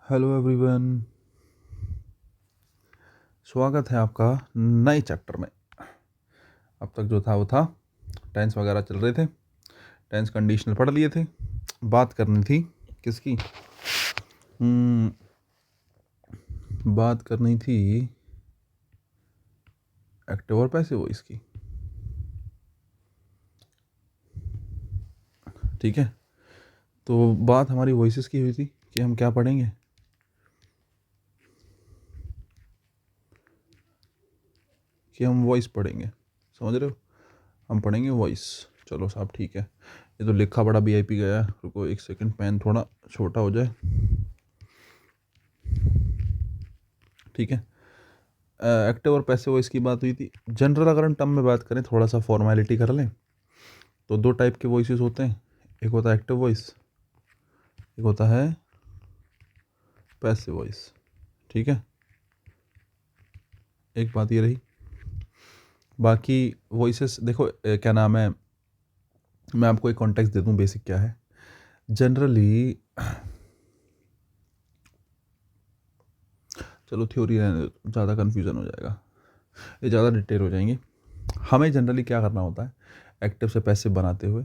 Hello everyone, स्वागत है आपका नए चैप्टर में। अब तक जो था वो था, टेंस वगैरह चल रहे थे, टेंस कंडीशनल पढ़ लिए थे। बात करनी थी किसकी? बात करनी थी एक्टिव और पैसिव वॉइस की। ठीक है, तो बात हमारी वॉइसेस की हुई थी कि हम क्या पढ़ेंगे। कि हम वॉइस पढ़ेंगे, समझ रहे हो? हम पढ़ेंगे वॉइस। चलो साहब, ठीक है। ये तो लिखा बड़ा VIP गया है। रुको एक सेकंड, पेन थोड़ा छोटा हो जाए। ठीक है, एक्टिव और पैसिव वॉइस की बात हुई थी। जनरल अगर हम टर्म में बात करें, थोड़ा सा फॉर्मेलिटी कर लें, तो दो टाइप के वॉइसेस होते हैं। एक होता है एक्टिव वॉइस, एक होता है पैसिव वॉइस। ठीक है, एक बात ये रही। बाकी वॉइसेस देखो, क्या नाम है, मैं आपको एक कॉन्टेक्स्ट दे दूं, बेसिक क्या है। जनरली चलो थ्योरी रहने दो, ज़्यादा कन्फ्यूज़न हो जाएगा, ये ज़्यादा डिटेल हो जाएंगे। हमें जनरली क्या करना होता है, एक्टिव से पैसिव बनाते हुए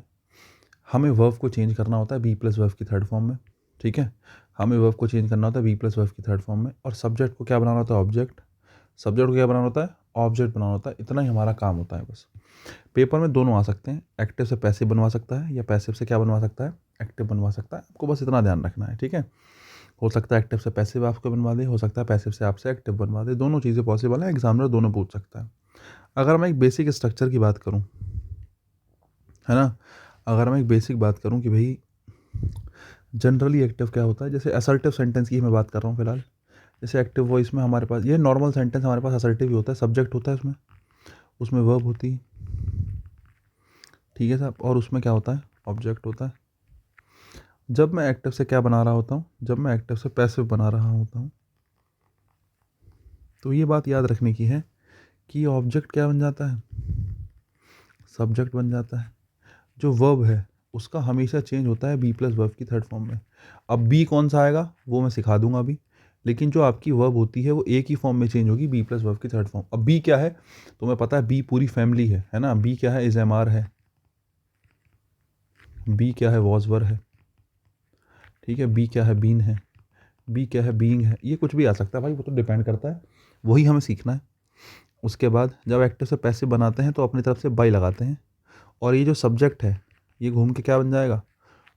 हमें वर्ब को चेंज करना होता है बी प्लस वर्ब की थर्ड फॉर्म में। ठीक है, हमें वर्ब को चेंज करना होता है बी प्लस वर्ब की थर्ड फॉर्म में, और सब्जेक्ट को क्या बनाना होता है, ऑब्जेक्ट। सब्जेक्ट को क्या बनाना होता है, ऑब्जेक्ट बनाना होता है। इतना ही हमारा काम होता है बस। पेपर में दोनों आ सकते हैं, एक्टिव से पैसिव बनवा सकता है या पैसिव से क्या बनवा सकता है, एक्टिव बनवा सकता है। आपको बस इतना ध्यान रखना है। ठीक है, हो सकता है एक्टिव से पैसिव आपको बनवा दे, हो सकता है पैसिव से आपसे एक्टिव बनवा दे। दोनों चीज़ें पॉसिबल है, एग्जामिनर दोनों पूछ सकता है। अगर मैं एक बेसिक स्ट्रक्चर की बात करूँ, है ना, अगर मैं एक बेसिक बात करूँ कि भाई जनरली एक्टिव क्या होता है, जैसे असर्टिव सेंटेंस की मैं बात कर रहा हूँ फिलहाल। जैसे एक्टिव वॉइस में हमारे पास ये नॉर्मल सेंटेंस, हमारे पास असर्टिव ही होता है। सब्जेक्ट होता है उसमें, उसमें वर्ब होती है। ठीक है साहब, और उसमें क्या होता है, ऑब्जेक्ट होता है। जब मैं एक्टिव से क्या बना रहा होता हूँ, जब मैं एक्टिव से पैसिव बना रहा होता हूँ, तो ये बात याद रखने की है कि ऑब्जेक्ट क्या बन जाता है, सब्जेक्ट बन जाता है। जो वर्ब है उसका हमेशा चेंज होता है बी प्लस वर्ब की थर्ड फॉर्म में। अब बी कौन सा आएगा वो मैं सिखा दूंगा अभी, लेकिन जो आपकी वर्ब होती है वो एक ही फॉर्म में चेंज होगी, बी प्लस वर्ब की थर्ड फॉर्म। अब बी क्या है, तुम्हें पता है, बी पूरी फैमिली है ना। बी क्या है, इज एम आर है। बी क्या है, वॉज वर है। ठीक है, बी क्या है, बीन है। बी क्या है, बीइंग है। ये कुछ भी आ सकता है भाई, वो तो डिपेंड करता है, वही हमें सीखना है। उसके बाद जब एक्टिव से पैसिव बनाते हैं तो अपनी तरफ से बाई लगाते हैं, और ये जो सब्जेक्ट है ये घूम के क्या बन जाएगा,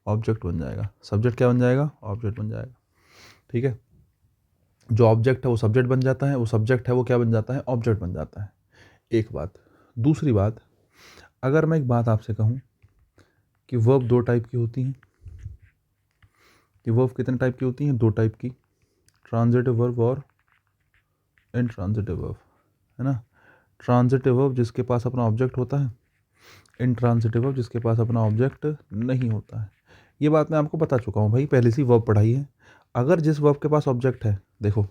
ऑब्जेक्ट बन जाएगा। सब्जेक्ट क्या बन जाएगा, ऑब्जेक्ट बन जाएगा। ठीक है, जो ऑब्जेक्ट है वो सब्जेक्ट बन जाता है, वो सब्जेक्ट है वो क्या बन जाता है, ऑब्जेक्ट बन जाता है। एक बात। दूसरी बात, अगर मैं एक बात आपसे कहूँ कि वर्ब दो टाइप की होती हैं, कि वर्ब कितने टाइप की होती हैं, दो टाइप की, ट्रांजिटिव वर्ब और इनट्रांजिटिव वर्ब, है ना। ट्रांजिटिव वर्ब जिसके पास अपना ऑब्जेक्ट होता है, इनट्रांजिटिव वर्ब जिसके पास अपना ऑब्जेक्ट नहीं होता है। ये बात मैं आपको बता चुका हूँ भाई, पहले से वर्ब पढ़ाई है। अगर जिस वर्ब के पास ऑब्जेक्ट है, देखो,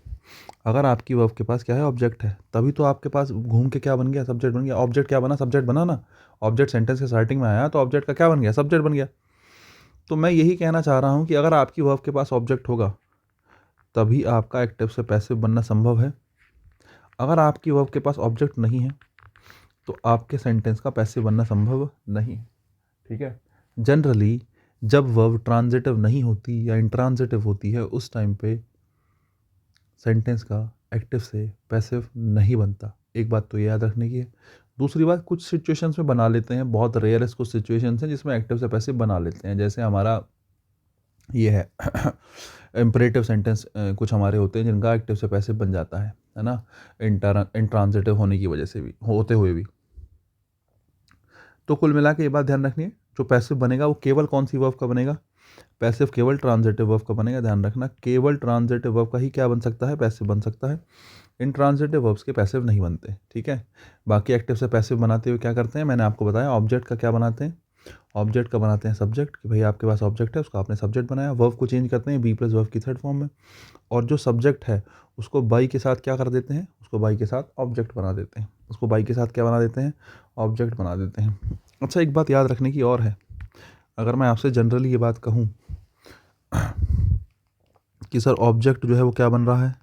अगर आपकी वर्ब के पास क्या है, ऑब्जेक्ट है, तभी तो आपके पास घूम के क्या बन गया, सब्जेक्ट बन गया। ऑब्जेक्ट क्या बना, सब्जेक्ट बना ना। ऑब्जेक्ट सेंटेंस के स्टार्टिंग में आया तो ऑब्जेक्ट का क्या बन गया, सब्जेक्ट बन गया। तो मैं यही कहना चाह रहा हूँ कि अगर आपकी वर्ब के पास ऑब्जेक्ट होगा तभी आपका एक्टिव से पैसिव बनना संभव है। अगर आपकी वर्ब के पास ऑब्जेक्ट नहीं है तो आपके सेंटेंस का पैसिव बनना संभव नहीं है। ठीक है, जनरली जब वर्ब ट्रांजिटिव नहीं होती या इंट्रांजिटिव होती है उस टाइम पे सेंटेंस का एक्टिव से पैसिव नहीं बनता। एक बात तो ये याद रखने की है। दूसरी बात, कुछ सिचुएशंस में बना लेते हैं, बहुत रेयरेस्ट कुछ सिचुएशंस हैं जिसमें एक्टिव से पैसिव बना लेते हैं। जैसे हमारा ये है इम्परेटिव सेंटेंस, कुछ हमारे होते हैं जिनका एक्टिव से पैसिव बन जाता है ना, इंट्रांजिटिव होने की वजह से भी, होते हुए भी। तो कुल मिला के ये बात ध्यान रखनी है, जो पैसिव बनेगा वो केवल कौन सी वर्ब का बनेगा, पैसिव केवल ट्रांजिटिव वर्ब का बनेगा। ध्यान रखना, केवल ट्रांजिटिव वर्ब का ही क्या बन सकता है, पैसिव बन सकता है। इंट्रांजिटिव वर्ब्स के पैसिव नहीं बनते। ठीक है, बाकी एक्टिव से पैसिव बनाते हुए क्या करते हैं, मैंने आपको बताया, ऑब्जेक्ट का क्या बनाते हैं, ऑब्जेक्ट का बनाते हैं सब्जेक्ट, कि भाई आपके पास ऑब्जेक्ट है उसका आपने सब्जेक्ट बनाया। वर्ब को चेंज करते हैं बी प्लस वर्ब की थर्ड फॉर्म में, और जो सब्जेक्ट है उसको बाई के साथ क्या कर देते हैं, उसको बाई के साथ ऑब्जेक्ट बना देते हैं। उसको बाई के साथ क्या बना देते हैं, ऑब्जेक्ट बना देते हैं। अच्छा, एक बात याद रखने की और है, अगर मैं आपसे जनरली ये बात कहूँ कि सर ऑब्जेक्ट जो है वो क्या बन रहा है,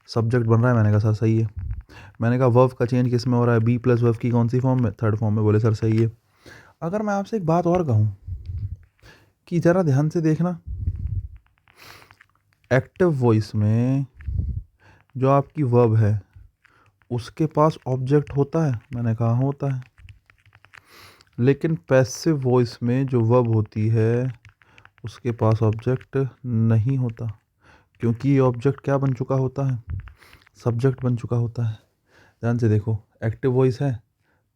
सब्जेक्ट बन रहा है। मैंने कहा सर सही है। मैंने कहा वर्ब का चेंज किस में हो रहा है, बी प्लस वर्ब की कौन सी फॉर्म में, थर्ड फॉर्म में। बोले सर सही है। अगर मैं आपसे एक बात और कहूँ कि ज़रा ध्यान से देखना, एक्टिव वॉइस में जो आपकी वर्ब है उसके पास ऑब्जेक्ट होता है। मैंने कहा होता है। लेकिन पैसिव वॉइस में जो वर्ब होती है उसके पास ऑब्जेक्ट नहीं होता, क्योंकि ये ऑब्जेक्ट क्या बन चुका होता है, सब्जेक्ट बन चुका होता है। ध्यान से देखो, एक्टिव वॉइस है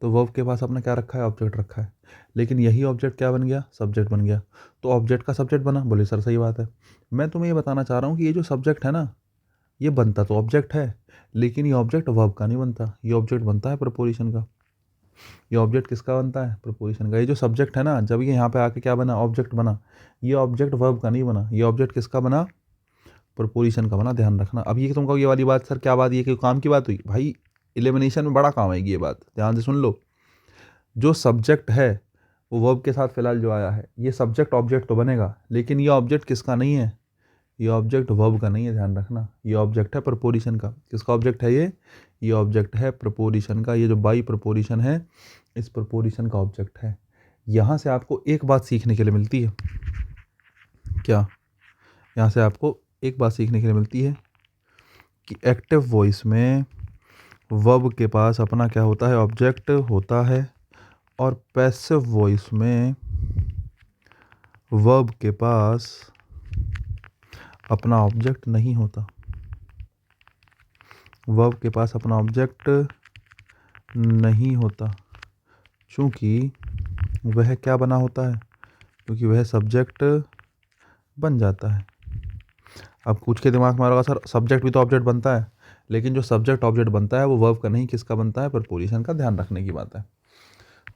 तो वर्ब के पास अपना क्या रखा है, ऑब्जेक्ट रखा है। लेकिन यही ऑब्जेक्ट क्या बन गया, सब्जेक्ट बन गया। तो ऑब्जेक्ट का सब्जेक्ट बना। बोले सर सही बात है। मैं तुम्हें ये बताना चाह रहा हूँ कि ये जो सब्जेक्ट है ना, ये बनता तो ऑब्जेक्ट है, लेकिन ये ऑब्जेक्ट वर्ब का नहीं बनता, ये ऑब्जेक्ट बनता है प्रपोजिशन का। ये ऑब्जेक्ट किसका बनता है, प्रपोजिशन का। ये जो सब्जेक्ट है ना, जब ये यहाँ पे आके क्या बना, ऑब्जेक्ट बना, ये ऑब्जेक्ट वर्ब का नहीं बना, ये ऑब्जेक्ट किसका बना, प्रपोजिशन का बना। ध्यान रखना। अब ये तुम कहो ये वाली बात सर क्या बात, ये कि काम की बात हुई भाई, एलिमिनेशन में बड़ा काम आएगी ये बात, ध्यान से सुन लो। जो सब्जेक्ट है वो वर्ब के साथ फिलहाल जो आया है, ये सब्जेक्ट ऑब्जेक्ट तो बनेगा, लेकिन ये ऑब्जेक्ट किसका नहीं है, ये ऑब्जेक्ट वर्ब का नहीं है। ध्यान रखना, ये ऑब्जेक्ट है प्रपोजिशन का। किसका ऑब्जेक्ट है ये ऑब्जेक्ट है प्रपोजिशन का। ये जो बाई प्रपोजिशन है, इस प्रपोजिशन का ऑब्जेक्ट है। यहाँ से आपको एक बात सीखने के लिए मिलती है। क्या, यहाँ से आपको एक बात सीखने के लिए मिलती है कि एक्टिव वॉइस में वर्ब के पास अपना क्या होता है, ऑब्जेक्ट होता है, और पैसिव वॉइस में वर्ब के पास अपना ऑब्जेक्ट नहीं होता। वर्ब के पास अपना ऑब्जेक्ट नहीं होता, चूँकि वह क्या बना होता है, क्योंकि वह सब्जेक्ट बन जाता है। अब कुछ के दिमाग में आ रहा होगा सर सब्जेक्ट भी तो ऑब्जेक्ट बनता है, लेकिन जो सब्जेक्ट ऑब्जेक्ट बनता है वो वर्ब का नहीं, किसका बनता है, प्रपोजिशन का। ध्यान रखने की बात है।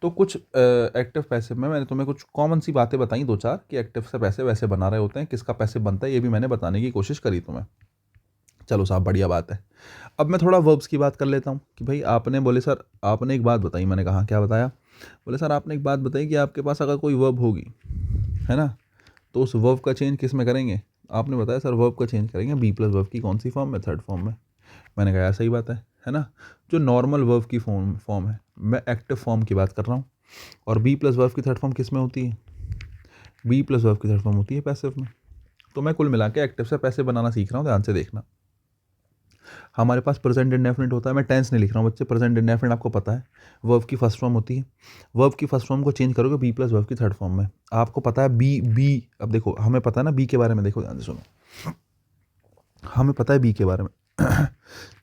तो कुछ एक्टिव पैसिव में मैंने तुम्हें कुछ कॉमन सी बातें बताई दो चार, कि एक्टिव से पैसिव वैसे बना रहे होते हैं, किसका पैसिव बनता है ये भी मैंने बताने की कोशिश करी तुम्हें। चलो साहब बढ़िया बात है। अब मैं थोड़ा वर्ब्स की बात कर लेता हूँ कि भाई आपने, बोले सर आपने एक बात बताई। मैंने कहा क्या बताया, बोले सर आपने एक बात बताई कि आपके पास अगर कोई वर्ब होगी, है ना, तो उस वर्ब का चेंज किस में करेंगे। आपने बताया सर वर्ब का चेंज करेंगे बी प्लस वर्ब की कौन सी फॉर्म में, थर्ड फॉर्म में। मैंने कहा यार सही बात है ना। जो नॉर्मल वर्ब की फॉर्म है, मैं एक्टिव फॉर्म की बात कर रहा हूँ, और बी प्लस वर्ब की थर्ड फॉर्म किस में होती है, बी प्लस वर्ब की थर्ड फॉर्म होती है पैसिव में। तो मैं कुल मिला के एक्टिव से पैसिव बनाना सीख रहा हूँ, ध्यान से देखना। हमारे पास प्रेजेंट इंडेफिनिट होता है, मैं टेंस नहीं लिख रहा हूँ बच्चे, प्रेजेंट इंडेफिनिट आपको पता है वर्ब की फर्स्ट फॉर्म होती है। वर्ब की फर्स्ट फॉर्म को चेंज करोगे बी प्लस वर्ब की थर्ड फॉर्म में। आपको पता है बी, अब देखो हमें पता है ना बी के बारे में, देखो ध्यान से सुनो, हमें पता है बी के बारे में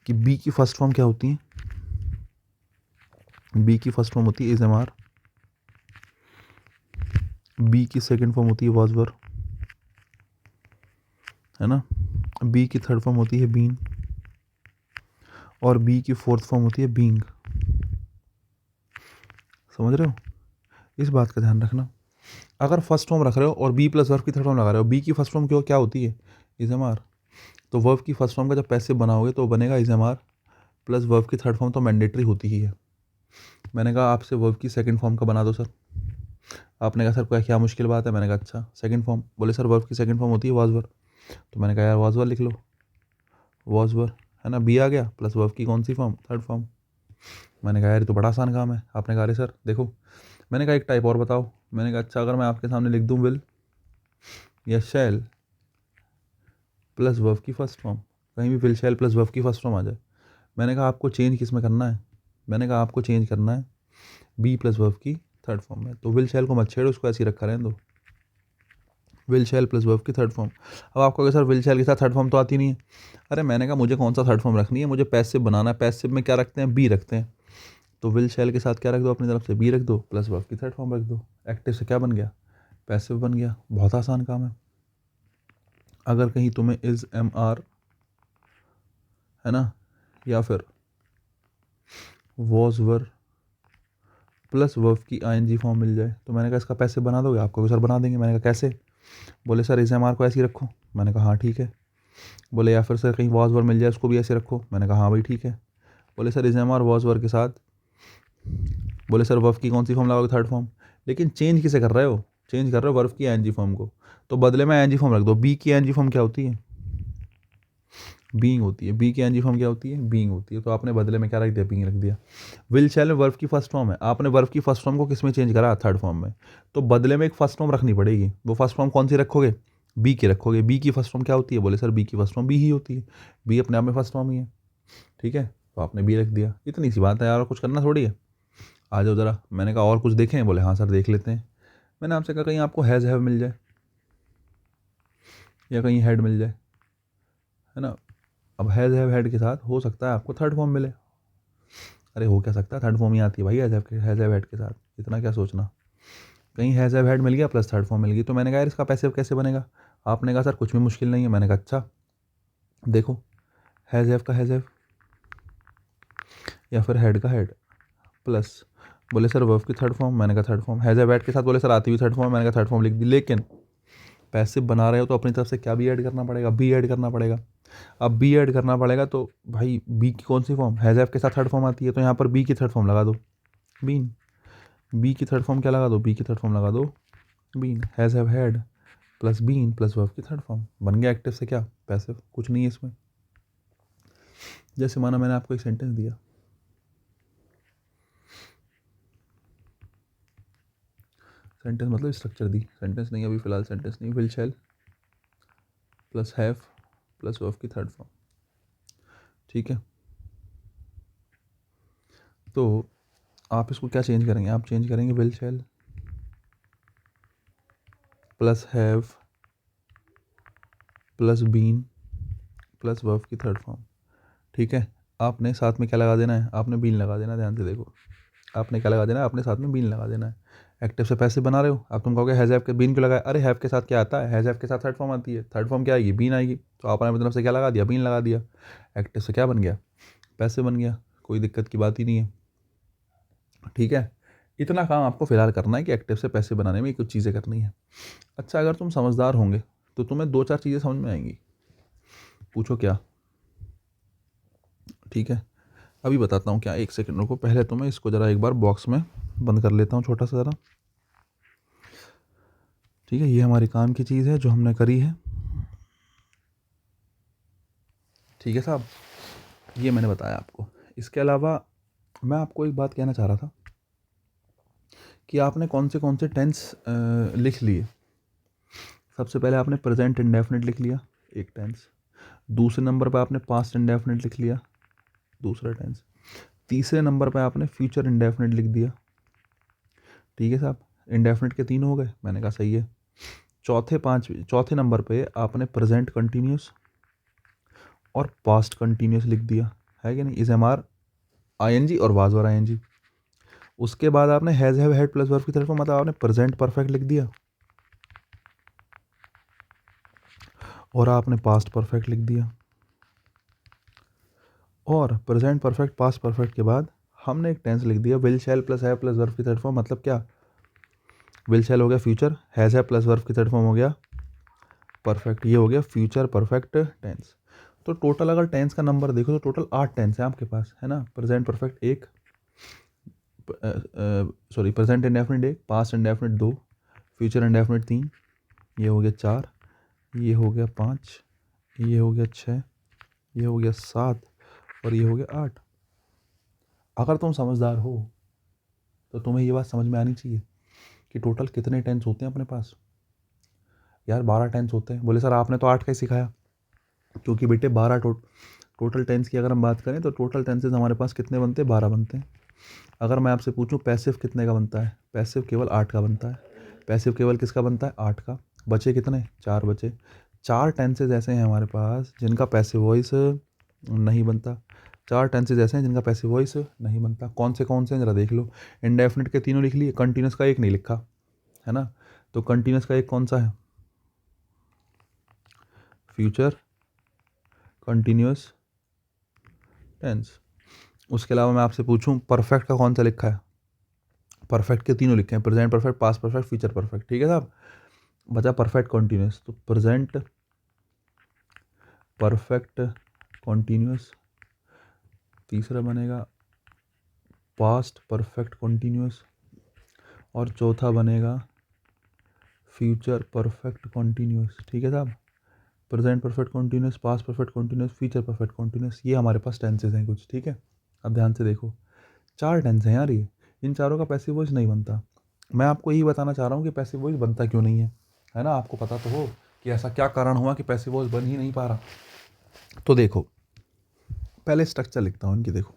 कि बी की फर्स्ट फॉर्म क्या होती है, बी की फर्स्ट फॉर्म होती है इज एम आर, बी की सेकंड फॉर्म होती है वाज वर, है ना, बी की थर्ड फॉर्म होती है बीन, और बी की फोर्थ फॉर्म होती है बीइंग। समझ रहे हो, इस बात का ध्यान रखना। अगर फर्स्ट फॉर्म रख रहे हो और बी प्लस वर्ब की थर्ड फॉर्म लगा रहे हो, बी की फर्स्ट फॉर्म क्यों क्या होती है, इज एम आर, तो वर्ब की फर्स्ट फॉर्म का जब पैसिव बनाओगे तो बनेगा is am are, plus verb की थर्ड फॉर्म तो मैंडेटरी होती ही है। मैंने कहा आपसे वर्ब की सेकंड फॉर्म का बना दो सर। आपने कहा सर क्या मुश्किल बात है। मैंने कहा अच्छा सेकंड फॉर्म, बोले सर वर्ब की सेकंड फॉर्म होती है वाज वर। तो मैंने कहा यार वाज वर लिख लो, वाज वर, है ना, बी आ गया, प्लस वर्ब की कौन सी फॉर्म, थर्ड फॉर्म। मैंने कहा यार ये तो बड़ा आसान काम है। आपने कहा अरे सर देखो, मैंने कहा एक टाइप और बताओ। मैंने कहा अच्छा अगर मैं आपके सामने लिख दूँ विल या शैल प्लस वर्ब की फर्स्ट फॉर्म, कहीं भी विल शैल प्लस वर्ब की फर्स्ट फॉर्म आ जाए। मैंने कहा आपको चेंज किस में करना है, मैंने कहा आपको चेंज करना है बी प्लस वर्ब की थर्ड फॉर्म में। तो विल शैल को मत छेड़ो, उसको ऐसे ही रखा रहने दो, विल शैल प्लस वर्ब की थर्ड फॉर्म। अब आपको सर विल शैल के साथ थर्ड फॉर्म तो आती नहीं है। अरे मैंने कहा मुझे कौन सा थर्ड फॉर्म रखनी है, मुझे पैसिव बनाना है। पैसिव में क्या रखते हैं, बी रखते हैं। तो विल शैल के साथ क्या रख दो अपनी तरफ से, बी रख दो, प्लस वर्ब की थर्ड फॉर्म रख दो। एक्टिव से क्या बन गया, पैसिव बन गया। बहुत आसान काम है। अगर कहीं तुम्हें इज एम आर, है ना, या फिर वॉज वर प्लस वर्ब की आईएनजी फॉर्म मिल जाए, तो मैंने कहा इसका पैसिव बना दोगे। आपको सर बना देंगे। मैंने कहा कैसे, बोले सर इस एम आर को ऐसे ही रखो। मैंने कहा हाँ ठीक है। बोले या फिर सर कहीं वॉज वर मिल जाए उसको भी ऐसे रखो। मैंने कहा हाँ भाई ठीक है। बोले सर इस एम आर वॉज वर के साथ, बोले सर वर्ब की कौन सी फॉर्म लगाओगे, थर्ड फॉर्म। लेकिन चेंज किसे कर रहे हो, चेंज कर रहे हो वर्ब की आईएनजी फॉर्म को, तो बदले में आईएनजी फॉर्म रख दो। बी की आईएनजी फॉर्म क्या होती है, बीइंग होती है, बी की एनजी फॉर्म क्या होती है, बीइंग होती है, तो आपने बदले में क्या रख दिया, बीइंग रख दिया। विल शैल में वर्ब की फर्स्ट फॉर्म है, आपने वर्ब की फर्स्ट फॉर्म को किस में चेंज करा, थर्ड फॉर्म में, तो बदले में एक फर्स्ट फॉर्म रखनी पड़ेगी। वो फर्स्ट फॉर्म कौन सी रखोगे, बी की रखोगे। बी की फर्स्ट फॉर्म क्या होती है, बोले सर बी की फर्स्ट फॉर्म बी ही होती है, बी अपने आप में फर्स्ट फॉर्म ही है, ठीक है, तो आपने बी रख दिया। इतनी सी बात है यार, और कुछ करना थोड़ी है। आ जाओ ज़रा, मैंने कहा और कुछ देखें, बोले हाँ सर देख लेते हैं। मैंने आपसे कहा कहीं आपको हैज़ हैव मिल जाए या कहीं हेड मिल जाए, है ना। अब हैज़ हैव हेड के साथ हो सकता है आपको थर्ड फॉर्म मिले। अरे हो क्या सकता है, थर्ड फॉर्म ही आती है भाई हैज़ हैव हेड के साथ, इतना क्या सोचना। कहीं हैज़ हैव हेड मिल गया प्लस थर्ड फॉर्म मिल गई, तो मैंने कहा यार इसका पैसिव कैसे बनेगा। आपने कहा सर कुछ भी मुश्किल नहीं है। मैंने कहा अच्छा देखो, हैज़ हैव का हैज़ हैव या फिर हेड का हेड प्लस, बोले सर वर्ब की थर्ड फॉर्म, मैंने कहा third form, has have head के साथ बोले सर आती हुई थर्ड फॉर्म, मैंने कहा थर्ड फॉर्म लिख दी। लेकिन पैसिव बना रहे हो तो अपनी तरफ से क्या भी ऐड करना पड़ेगा, बी ऐड करना पड़ेगा। अब बी ऐड करना पड़ेगा तो भाई बी की कौन सी फॉर्म, हैज़ हैव के साथ थर्ड फॉर्म आती है, तो यहाँ पर बी की थर्ड फॉर्म लगा दो, बीन। बी की थर्ड फॉर्म क्या लगा दो, बी की थर्ड फॉर्म लगा दो, been. Has have had plus been plus verb की थर्ड फॉर्म, बन गया एक्टिव से क्या पैसिव, कुछ नहीं है इसमें। जैसे माना मैंने आपको एक सेंटेंस दिया, सेंटेंस मतलब स्ट्रक्चर दी, सेंटेंस नहीं अभी फिलहाल सेंटेंस नहीं, will shall plus have plus verb की थर्ड फॉर्म, ठीक है। तो आप इसको क्या चेंज करेंगे, आप चेंज करेंगे will shall plus have plus been plus verb की थर्ड फॉर्म, ठीक है। आपने साथ में क्या लगा देना है, आपने बीन लगा देना है, ध्यान से देखो, आपने क्या लगा देना है, आपने साथ में बीन लगा देना है। एक्टिव से पैसे बना रहे हो, अब तुम कहोगे हैज़ हैव के बीन क्यों लगाया, अरे हैव के साथ क्या आता है, हैज़ हैव के साथ थर्ड फॉर्म आती है, थर्ड फॉर्म क्या आएगी, बीन आएगी, तो आपने अपनी तरफ से क्या लगा दिया, बीन लगा दिया। एक्टिव से क्या बन गया, पैसे बन गया, कोई दिक्कत की बात ही नहीं है, ठीक है। इतना काम आपको फिलहाल करना है कि एक्टिव से पैसे बनाने में कुछ चीज़ें करनी है। अच्छा अगर तुम समझदार होंगे तो तुम्हें दो चार चीज़ें समझ में आएंगी, पूछो क्या, ठीक है। अभी बताता हूँ क्या, एक सेकंड रुको, पहले तो मैं इसको ज़रा एक बार बॉक्स में बंद कर लेता हूँ छोटा सा ज़रा, ठीक है। ये हमारी काम की चीज़ है जो हमने करी है, ठीक है साहब, ये मैंने बताया आपको। इसके अलावा मैं आपको एक बात कहना चाह रहा था कि आपने कौन से टेंस लिख लिए। सबसे पहले आपने प्रेजेंट इंडेफिनिट लिख लिया, एक टेंस। दूसरे नंबर पर आपने पास्ट इंडेफिनिट लिख लिया, दूसरा टेंस। तीसरे नंबर पर आपने फ्यूचर इंडेफिनिट लिख दिया, ठीक है साहब। इंडेफिनिट के तीन हो गए, मैंने कहा सही है। चौथे नंबर पे आपने प्रेजेंट कंटिन्यूस और पास्ट कंटिन्यूस लिख दिया, है कि नहीं, इज एम आर आईएनजी और वाज और आईएनजी। उसके बाद आपने has have had plus verb की तरफ, मतलब आपने प्रेजेंट परफेक्ट लिख दिया और आपने पास्ट परफेक्ट लिख दिया। और प्रेजेंट परफेक्ट पास्ट परफेक्ट के बाद हमने एक टेंस लिख दिया, will shall plus have plus verb की थर्ड फॉर्म, मतलब क्या, विल शैल हो गया future, has have plus verb की थर्ड फॉर्म हो गया परफेक्ट, ये हो गया फ्यूचर परफेक्ट टेंस। तो टोटल अगर टेंस का नंबर देखो तो टोटल 8 टेंस है आपके पास, है ना। प्रेजेंट परफेक्ट एक, सॉरी प्रेजेंट इंडेफिनिट एक, पास्ट इंडेफिनिट दो, फ्यूचर इंडेफिनिट तीन, ये हो गया चार, ये हो गया पाँच, ये हो गया छः, ये हो गया सात और ये हो गया आठ। अगर तुम समझदार हो तो तुम्हें ये बात समझ में आनी चाहिए कि टोटल कितने टेंस होते हैं अपने पास। यार 12 टेंस होते हैं, बोले सर आपने तो 8 का ही सिखाया, क्योंकि बेटे 12 टोटल टेंस की अगर हम बात करें तो टोटल टेंसेज हमारे पास कितने बनते हैं, 12 बनते हैं। अगर मैं आपसे पूछूं पैसिव कितने का बनता है, पैसिव केवल 8 का बनता है। पैसिव केवल किसका बनता है, 8 का। बचे कितने, 4 बचे। 4 टेंसेज ऐसे हैं हमारे पास जिनका पैसिव वॉइस नहीं बनता, 4 टेंसेज ऐसे हैं जिनका पैसिव वॉइस नहीं बनता। कौन से हैं जरा देख लो। इंडेफिनिट के तीनों लिख लिए, कंटिन्यूस का एक नहीं लिखा, है ना। तो कंटिन्यूस का एक कौन सा है, फ्यूचर कंटिन्यूस टेंस। उसके अलावा मैं आपसे पूछूं परफेक्ट का कौन सा लिखा है, परफेक्ट के तीनों लिखे हैं, present perfect, past perfect, future perfect, ठीक है साहब। बचा परफेक्ट कॉन्टिन्यूस, तो प्रेजेंट परफेक्ट कॉन्टिन्यूस, तीसरा बनेगा पास्ट परफेक्ट कॉन्टिन्यूस और चौथा बनेगा फ्यूचर परफेक्ट कॉन्टिन्यूस, ठीक है साहब। Present perfect continuous, past perfect continuous, future perfect continuous, ये हमारे पास टेंसेज हैं कुछ, ठीक है। अब ध्यान से देखो, 4 टेंस हैं यार ये, इन चारों का पैसिव वॉइस नहीं बनता। मैं आपको यही बताना चाह रहा हूँ कि पैसिव वॉइस बनता क्यों नहीं है ना। आपको पता तो हो कि ऐसा क्या कारण हुआ कि पैसिव वॉइस बन ही नहीं पा रहा। तो देखो, पहले स्ट्रक्चर लिखता हूँ इनकी, देखो।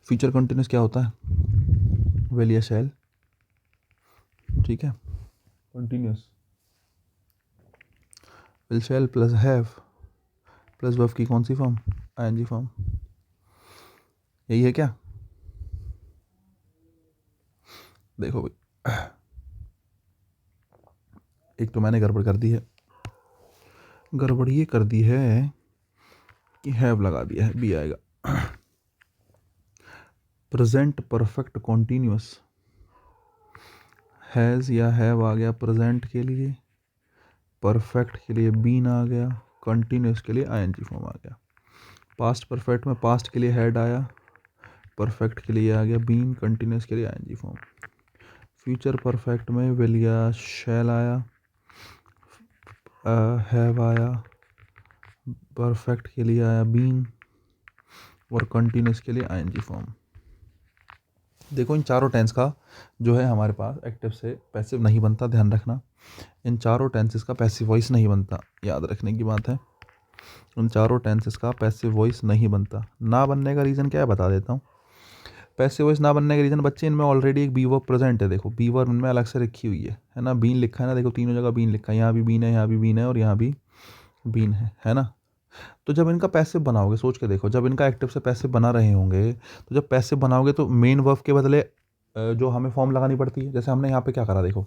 फ्यूचर कंटिन्यूस क्या होता है, विल या शैल, ठीक है। Continuous will shall plus have plus verb की कौन सी फॉर्म, आईएनजी फॉर्म, यही है क्या। देखो भाई, एक तो मैंने गड़बड़ कर दी है, गड़बड़ ये कर दी है कि हैव लगा दिया है, बी आएगा। प्रेजेंट परफेक्ट कॉन्टीन्यूस, हैज़ या हैव आ गया प्रेजेंट के लिए, परफेक्ट के लिए बीन आ गया, कंटिन्यूस के लिए आईएनजी फॉर्म आ गया। पास्ट परफेक्ट में पास्ट के लिए हैड आया, परफेक्ट के लिए आ गया बीन, कंटिन्यूस के लिए आईएनजी फॉर्म। फ्यूचर परफेक्ट में विल या शैल आया, हैव आया, परफेक्ट के लिए आया बीन, और कंटिन्यूस के लिए आईएनजी फॉर्म। देखो, इन चारों टेंस का जो है हमारे पास एक्टिव से पैसिव नहीं बनता, ध्यान रखना। इन चारों टेंसेस का पैसिव वॉइस नहीं बनता, याद रखने की बात है। उन चारों टेंसेस का पैसिव वॉइस नहीं बनता। ना बनने का रीज़न क्या है बता देता हूँ। पैसिव वॉइस ना बनने का रीज़न, बच्चे इनमें ऑलरेडी एक बी वर्ब प्रेजेंट है। देखो, बी वर्ब इनमें अलग से रखी हुई है ना। बीन लिखा है ना, देखो तीनों जगह बीन लिखा है, यहाँ भी बीन है, यहाँ भी बीन है, और यहाँ भी बीन है ना। तो जब इनका पैसिव बनाओगे, सोच के देखो, जब इनका एक्टिव से पैसिव बना रहे होंगे, तो जब पैसिव बनाओगे तो मेन वर्ब के बदले जो हमें फॉर्म लगानी पड़ती है। जैसे हमने यहाँ पे क्या करा, देखो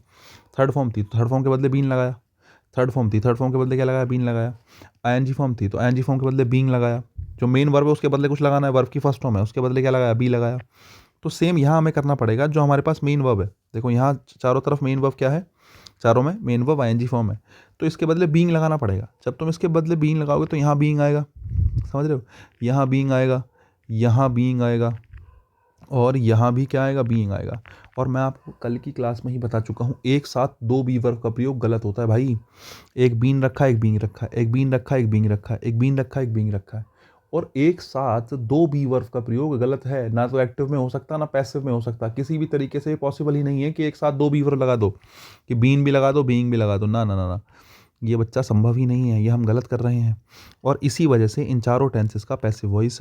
थर्ड फॉर्म थी तो थर्ड फॉर्म के बदले बीन लगाया, थर्ड फॉर्म थी, थर्ड फॉर्म के बदले क्या लगाया, बीन लगाया। आईएनजी फॉर्म थी तो आईएनजी फॉर्म के बदले बीइंग लगाया। जो मेन वर्ब है उसके बदले कुछ लगाना है, वर्ब की फर्स्ट फॉर्म है उसके बदले क्या लगाया, बी लगाया। तो सेम यहाँ हमें करना पड़ेगा, जो हमारे पास मेन वर्ब है। देखो यहाँ चारों तरफ मेन वर्ब क्या है, चारों में मेन वर्ब आईएनजी फॉर्म है, तो इसके बदले बीइंग लगाना पड़ेगा। जब तुम इसके बदले बीइंग लगाओगे तो यहाँ बीइंग आएगा, समझ रहे हो, यहाँ बीइंग आएगा, यहाँ बीइंग आएगा, और यहाँ भी क्या आएगा, बीइंग आएगा। और मैं आपको कल की क्लास में ही बता चुका हूँ, एक साथ दो बी वर्ब का प्रयोग गलत होता है भाई। एक बीन रखा है, एक बीइंग रखा है, एक बीन रखा है, एक बीइंग रखा है, एक बीन रखा है, एक बीइंग रखा है, और एक साथ दो बी वर्ब का प्रयोग गलत है। ना तो एक्टिव में हो सकता, ना पैसिव में हो सकता, किसी भी तरीके से पॉसिबल ही नहीं है कि एक साथ दो बी वर्ब लगा दो, कि बीन भी लगा दो, बीइंग भी लगा दो। ना ना ना ना, ये बच्चा संभव ही नहीं है, ये हम गलत कर रहे हैं। और इसी वजह से इन चारों टेंसेस का पैसिव वॉइस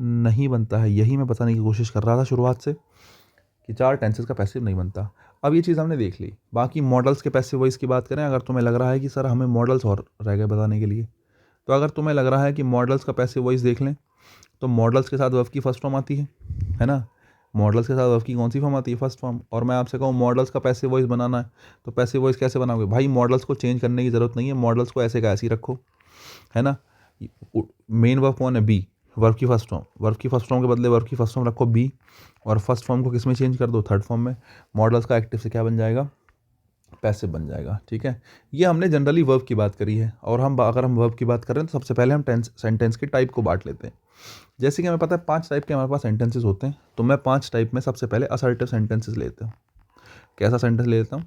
नहीं बनता है। यही मैं बताने की कोशिश कर रहा था शुरुआत से, कि 4 टेंसेस का पैसिव नहीं बनता। अब ये चीज़ हमने देख ली। बाकी मॉडल्स के पैसिव वॉइस की बात करें, अगर तुम्हें लग रहा है कि सर हमें मॉडल्स और रह गए बताने के लिए, तो अगर तुम्हें लग रहा है कि मॉडल्स का पैसिव वॉइस देख लें, तो मॉडल्स के साथ वर्ब की फर्स्ट फॉर्म आती है ना। मॉडल्स के साथ वर्ब की कौन सी फॉर्म आती है, फर्स्ट फॉर्म। और मैं आपसे कहूँ मॉडल्स का पैसिव वॉइस बनाना है, तो पैसिव वॉइस कैसे बनाओगे भाई, मॉडल्स को चेंज करने की ज़रूरत नहीं है, मॉडल्स को ऐसे का ऐसे ही रखो, है ना। मेन वर्ब कौन है, बी, वर्ब की फर्स्ट फॉर्म, वर्ब की फर्स्ट फॉर्म के बदले वर्ब की फर्स्ट फॉर्म रखो बी, और फर्स्ट फॉर्म को किस में चेंज कर दो, थर्ड फॉर्म में। मॉडल्स का एक्टिव से क्या बन जाएगा, पैसिव बन जाएगा, ठीक है। ये हमने जनरली वर्ब की बात करी है। और अगर हम वर्ब की बात कर रहे हैं तो सबसे पहले हम सेंटेंस के टाइप को बांट लेते हैं। जैसे कि हमें पता है 5 टाइप के हमारे पास सेंटेंसेस होते हैं, तो मैं 5 टाइप में सबसे पहले असर्टिव सेंटेंसेस लेता हूँ। कैसा सेंटेंस ले लेता हूँ,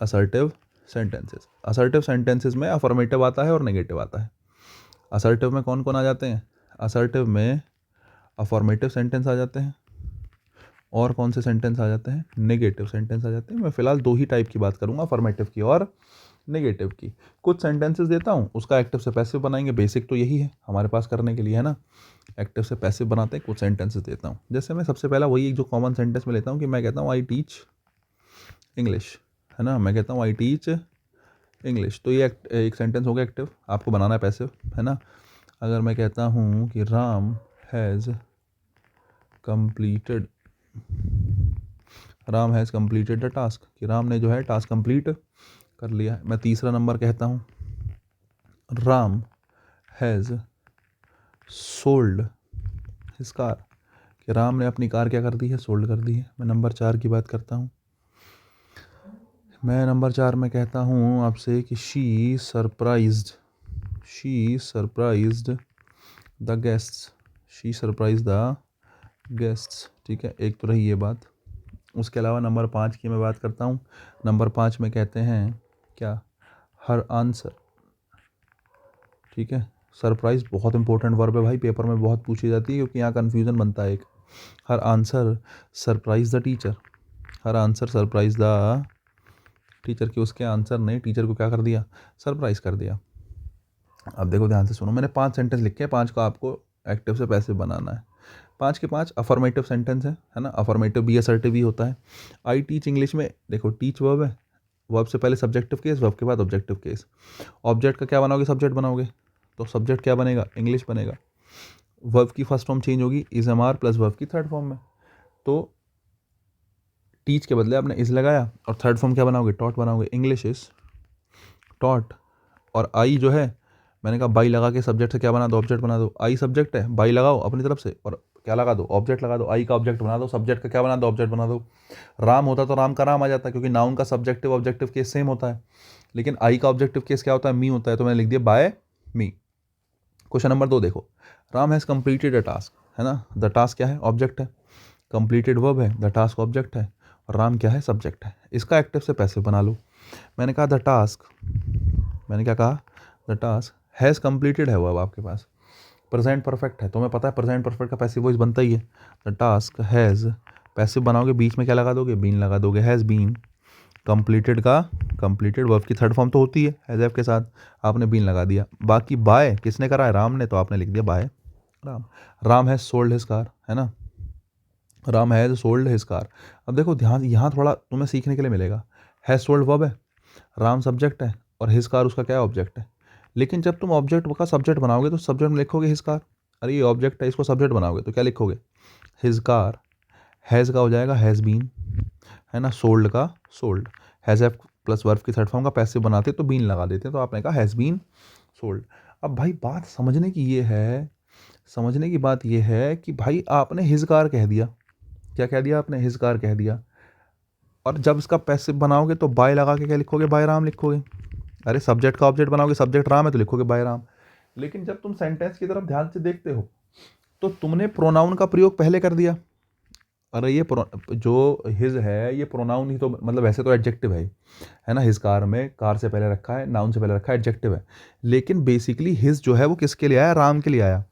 असर्टिव सेंटेंसेस। असर्टिव सेंटेंसेस में अफर्मेटिव आता है और नेगेटिव आता है। असर्टिव में कौन कौन आ जाते हैं, असर्टिव में अफर्मेटिव सेंटेंस आ जाते हैं, और कौन से सेंटेंस आ जाते हैं, नेगेटिव सेंटेंस आ जाते हैं। मैं फिलहाल 2 ही टाइप की बात करूंगा, अफर्मेटिव की और नेगेटिव की। कुछ सेंटेंसेस देता हूँ, उसका एक्टिव से पैसिव बनाएंगे, बेसिक तो यही है हमारे पास करने के लिए, है ना। एक्टिव से पैसिव बनाते हैं, कुछ सेंटेंसेस देता हूँ। जैसे मैं सबसे पहला वही एक जो कॉमन सेंटेंस में लेता हूँ, कि मैं कहता हूँ आई टीच इंग्लिश, है ना। मैं कहता हूँ आई टीच इंग्लिश, तो ये एक सेंटेंस हो गया एक्टिव, आपको बनाना है पैसिव, है ना। अगर मैं कहता हूँ कि Ram has completed, Ram has completed the task, कि राम ने जो है टास्क कंप्लीट कर लिया है। मैं तीसरा नंबर कहता हूँ Ram has sold his car, कि राम ने अपनी कार क्या कर दी है, सोल्ड कर दी है। मैं नंबर 4 की बात करता हूँ। मैं नंबर 4 में कहता हूँ आपसे कि she surprised the guests, she surprise the guests, ठीक है। एक तो रही ये बात। उसके अलावा नंबर 5 की मैं बात करता हूँ। नंबर 5 में कहते हैं क्या, हर आंसर ठीक है। सरप्राइज बहुत इंपॉर्टेंट वर्ब है भाई, पेपर में बहुत पूछी जाती है, क्योंकि यहाँ कन्फ्यूज़न बनता है एक। हर आंसर सरप्राइज द टीचर, हर आंसर सरप्राइज द टीचर, की उसके आंसर ने टीचर को क्या कर दिया, सरप्राइज कर दिया। अब देखो ध्यान से सुनो, मैंने 5 सेंटेंस लिखे हैं, 5 का आपको एक्टिव से पैसिव बनाना है। 5 के 5 अफर्मेटिव सेंटेंस है ना। अफर्मेटिव बी असर्टिव भी होता है। आई टीच इंग्लिश में देखो टीच वर्ब है, वर्ब से पहले सब्जेक्टिव केस, वर्ब के बाद ऑब्जेक्टिव केस। ऑब्जेक्ट का क्या बनाओगे, सब्जेक्ट बनाओगे, तो सब्जेक्ट क्या बनेगा, इंग्लिश बनेगा। वर्ब की फर्स्ट फॉर्म चेंज होगी, is am are plus verb की थर्ड फॉर्म में। तो टीच के बदले आपने इज लगाया, और थर्ड फॉर्म क्या बनाओगे, टॉट बनाओगे, इंग्लिश इज टॉट। और आई जो है, मैंने कहा बाई लगा के सब्जेक्ट से क्या बना दो, ऑब्जेक्ट बना दो। आई सब्जेक्ट है, बाई लगाओ अपनी तरफ से, और क्या लगा दो, ऑब्जेक्ट लगा दो। आई का ऑब्जेक्ट बना दो, सब्जेक्ट का क्या बना दो, ऑब्जेक्ट बना दो। राम होता तो राम का राम आ जाता, क्योंकि नाउन का सब्जेक्टिव ऑब्जेक्टिव केस सेम होता है। लेकिन आई का ऑब्जेक्टिव केस क्या होता है, मी होता है, तो मैंने लिख दिया बाय मी। क्वेश्चन नंबर 2 देखो, Ram has completed a task, है ना। द टास्क क्या है, ऑब्जेक्ट है। कंप्लीटेड वर्ब है, द टास्क ऑब्जेक्ट है, और राम क्या है, सब्जेक्ट है। इसका एक्टिव से पैसिव बना लो। मैंने कहा द टास्क, मैंने क्या कहा, द टास्क हैज़ कंप्लीटेड है वर्ब आपके पास, प्रेजेंट परफेक्ट है, तो मैं पता है प्रेजेंट परफेक्ट का पैसिव वॉइस बनता ही है। द टास्क हैज़, पैसिव बनाओगे बीच में क्या लगा दोगे, बीन लगा दोगे, हैज़ बीन। कंप्लीटेड का, कंप्लीटेड वर्ब की थर्ड फॉर्म तो होती है हैज़ एफ के साथ, आपने बीन लगा दिया। बाकी बाय किसने करा है, राम ने, तो आपने लिख दिया by Ram. Ram has sold his car, है ना, Ram has sold his car. अब देखो ध्यान, यहाँ थोड़ा तुम्हें सीखने के लिए मिलेगा। हैज़ सोल्ड वर्ब है, राम सब्जेक्ट है, और हिज कार उसका क्या है, ऑब्जेक्ट है। लेकिन जब तुम ऑब्जेक्ट का सब्जेक्ट बनाओगे तो सब्जेक्ट में लिखोगे हिज कार। अरे ये ऑब्जेक्ट है, इसको सब्जेक्ट बनाओगे तो क्या लिखोगे, हिज कार। हैज़ का हो जाएगा हैज़ बीन, है ना, सोल्ड का sold. Has F plus verb की थर्ड फॉर्म का पैसिव बनाते तो बीन लगा देते, तो आपने कहा हैज़ बीन सोल्ड। अब भाई बात समझने की ये है, समझने की बात ये है कि भाई आपने हिज कार कह दिया, क्या कह दिया आपने, हिज कार कह दिया, और जब इसका पैसिव बनाओगे तो बाय लगा के क्या लिखोगे, बाय राम लिखोगे। अरे सब्जेक्ट का ऑब्जेक्ट बनाओगे, सब्जेक्ट राम है तो लिखोगे बाय राम। लेकिन जब तुम सेंटेंस की तरफ ध्यान से देखते हो तो तुमने प्रोनाउन का प्रयोग पहले कर दिया। अरे ये जो हिज है ये प्रोनाउन ही तो, मतलब वैसे तो एडजेक्टिव है ना। हिज कार में कार से पहले रखा है, नाउन से पहले रखा है, एडजेक्टिव है। लेकिन बेसिकली हिज जो है वो किसके लिए आया, राम के लिए आया,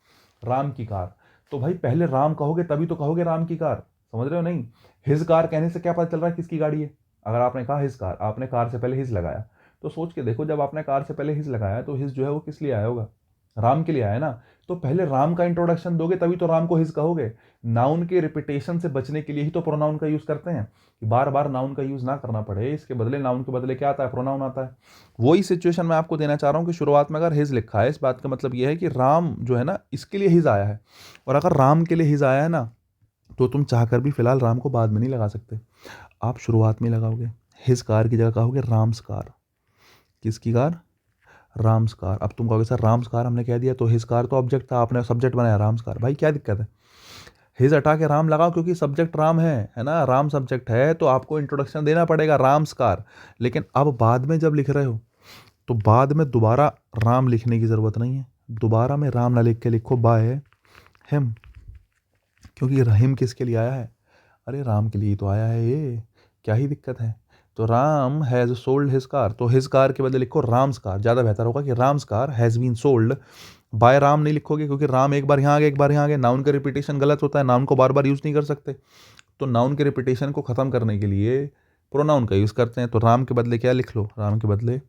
राम की कार। तो भाई पहले राम कहोगे तभी तो कहोगे राम की कार, समझ रहे हो नहीं। हिज कार कहने से क्या पता चल रहा है किसकी गाड़ी है। अगर आपने कहा हिज कार, आपने कार से पहले हिज लगाया, तो सोच के देखो जब आपने कार से पहले हिज लगाया तो हिज जो है वो किस लिए आया होगा, राम के लिए आया ना। तो पहले राम का इंट्रोडक्शन दोगे तभी तो राम को हिज कहोगे। नाउन के रिपीटेशन से बचने के लिए ही तो प्रोनाउन का यूज करते हैं, कि बार बार नाउन का यूज ना करना पड़े, इसके बदले नाउन के बदले क्या आता है, प्रोनाउन आता है। वही सिचुएशन मैं आपको देना चाह रहा हूँ कि शुरुआत में अगर हिज लिखा है, इस बात का मतलब यह है कि राम जो है ना इसके लिए हिज आया है। और अगर राम के लिए हिज आया है ना, तो तुम चाहकर भी फिलहाल राम को बाद में नहीं लगा सकते, आप शुरुआत में लगाओगे। हिज कार की जगह कहोगे राम्स कार। किसकी कार, राम्स कार। अब तुम कहोगे सर राम्स कार हमने कह दिया, तो हिज कार तो ऑब्जेक्ट था, आपने सब्जेक्ट बनाया राम्स कार। भाई क्या दिक्कत है, हिज हटा के राम लगाओ, क्योंकि सब्जेक्ट राम है ना, राम सब्जेक्ट है तो आपको इंट्रोडक्शन देना पड़ेगा राम्स कार। लेकिन अब बाद में जब लिख रहे हो तो बाद में दोबारा राम लिखने की ज़रूरत नहीं है, दोबारा में राम ना लिख के लिखो बाय हिम, क्योंकि रहीम किसके लिए आया है, अरे राम के लिए तो आया है ये, क्या ही दिक्कत है। तो Ram has sold his car, तो हिज कार के बदले लिखो राम्स कार, ज़्यादा बेहतर होगा कि Ram's car has been sold by Ram नहीं लिखोगे, क्योंकि राम एक बार यहाँ आ गया, एक बार यहाँ आ गया, नाउन का रिपीटेशन गलत होता है, नाउन को बार बार यूज़ नहीं कर सकते। तो नाउन के रिपीटेशन को ख़त्म करने के लिए प्रोनाउन का यूज़ करते हैं, तो राम के बदले क्या लिख लो, राम के बदले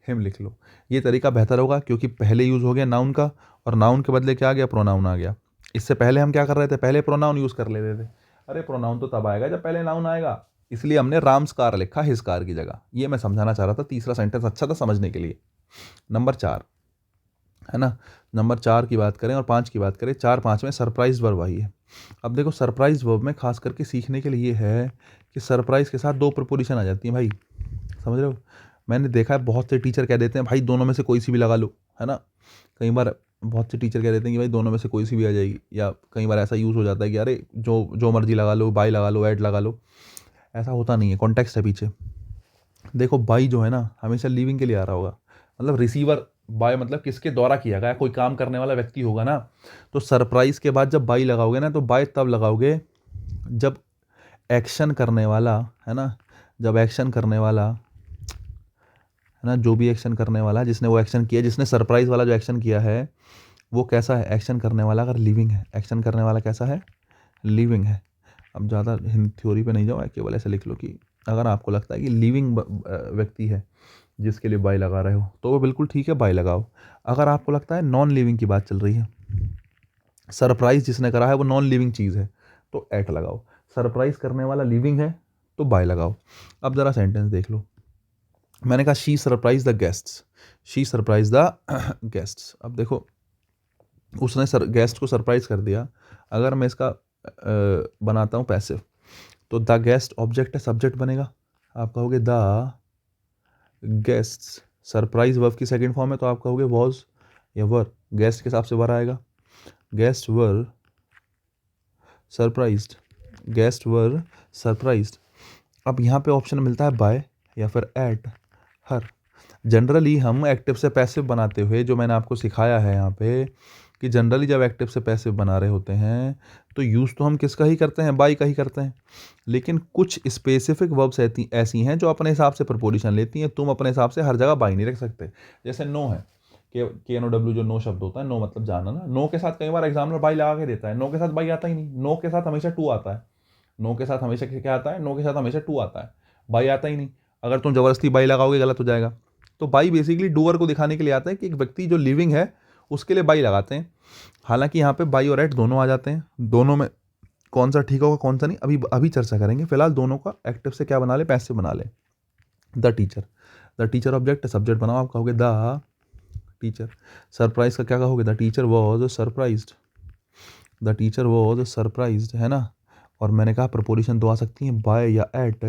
हिम लिख लो। ये तरीका बेहतर होगा, क्योंकि पहले यूज़ हो गया नाउन का, और नाउन के बदले क्या आ गया, प्रोनाउन आ गया। इससे पहले हम क्या कर रहे थे, पहले प्रोनाउन यूज़ कर लेते थे। अरे प्रोनाउन तो तब आएगा जब पहले नाउन आएगा, इसलिए हमने राम्स कार लिखा हिज कार की जगह। ये मैं समझाना चाह रहा था, तीसरा सेंटेंस अच्छा था समझने के लिए। नंबर 4, है ना, नंबर 4 की बात करें और 5 की बात करें, 4 5 में सरप्राइज वर्ब आई है। अब देखो सरप्राइज वर्ब में खास करके सीखने के लिए ये है कि सरप्राइज के साथ 2 प्रीपोजिशन आ जाती हैं भाई, समझ रहे हो। मैंने देखा है बहुत से टीचर कह देते हैं भाई दोनों में से कोई सी भी लगा लो, है ना। कई बार बहुत से टीचर कह देते हैं कि भाई दोनों में से कोई सी भी आ जाएगी, या कई बार ऐसा यूज़ हो जाता है कि अरे जो जो मर्जी लगा लो, बाई लगा लो, ऐड लगा लो। ऐसा होता नहीं है, कॉन्टेक्स्ट है पीछे। देखो बाई जो है ना हमेशा लिविंग के लिए आ रहा होगा, मतलब रिसीवर, बाय मतलब किसके द्वारा किया गया, कोई काम करने वाला व्यक्ति होगा ना। तो सरप्राइज के बाद जब बाई लगाओगे ना, तो बाय तब लगाओगे जब एक्शन करने वाला, है ना, जब एक्शन करने वाला, है ना, जो भी एक्शन करने वाला है, जिसने वो एक्शन किया, जिसने सरप्राइज वाला जो एक्शन किया है वो कैसा है, एक्शन करने वाला अगर लिविंग है, एक्शन करने वाला कैसा है, लिविंग है। अब ज़्यादा थ्योरी पे नहीं जाओ, केवल ऐसे लिख लो कि अगर आपको लगता है कि लिविंग व्यक्ति है जिसके लिए बाई लगा रहे हो तो वो बिल्कुल ठीक है, बाई लगाओ। अगर आपको लगता है नॉन लिविंग की बात चल रही है, सरप्राइज जिसने करा है वो नॉन लिविंग चीज़ है तो एट लगाओ, सरप्राइज करने वाला लिविंग है तो बाय लगाओ। अब ज़रा सेंटेंस देख लो, मैंने कहा she surprise the guests, she surprise the guests. अब देखो उसने गेस्ट को सरप्राइज कर दिया। अगर मैं इसका बनाता हूँ पैसिव तो द गेस्ट ऑब्जेक्ट है, सब्जेक्ट बनेगा। आप कहोगे द गेस्ट्स, सरप्राइज वर्ब की सेकंड फॉर्म है तो आप कहोगे वॉज या वर, गेस्ट के हिसाब से वर आएगा, गेस्ट वर सरप्राइज्ड, गेस्ट वर सरप्राइज्ड। अब यहाँ पे ऑप्शन मिलता है बाय या फिर एट हर। जनरली हम एक्टिव से पैसिव बनाते हुए जो मैंने आपको सिखाया है यहाँ पे कि जनरली जब एक्टिव से पैसिव बना रहे होते हैं तो यूज़ तो हम किसका ही करते हैं, बाई का ही करते हैं। लेकिन कुछ स्पेसिफिक वर्ब्स ऐसी हैं जो अपने हिसाब से प्रपोजिशन लेती हैं, तुम अपने हिसाब से हर जगह बाई नहीं रख सकते। जैसे नो है, KNOW जो नो शब्द होता है, नो मतलब जाना ना, नो के साथ कई बार एग्जाम्पलर बाई लगा के देता है, नो के साथ बाई आता ही नहीं, नो के साथ हमेशा टू आता है, नो के साथ हमेशा क्या आता है, नो के साथ हमेशा टू आता है, बाई आता ही नहीं। अगर तुम जबरदस्ती बाई लगाओगे गलत हो जाएगा। तो बाई बेसिकली डूअर को दिखाने के लिए आता है कि एक व्यक्ति जो लिविंग है उसके लिए बाई लगाते हैं। हालांकि यहाँ पे बाई और एट दोनों आ जाते हैं, दोनों में कौन सा ठीक होगा कौन सा नहीं अभी अभी चर्चा करेंगे। फिलहाल दोनों का एक्टिव से क्या बना ले, पैसिव बना ले। The teacher, the teacher object है, सब्जेक्ट बनाओ, आप कहोगे द टीचर। सरप्राइज का क्या कहोगे, the teacher was surprised, the teacher was surprised, है ना। और मैंने कहा प्रपोजिशन दो आ सकती हैं, बाय या एट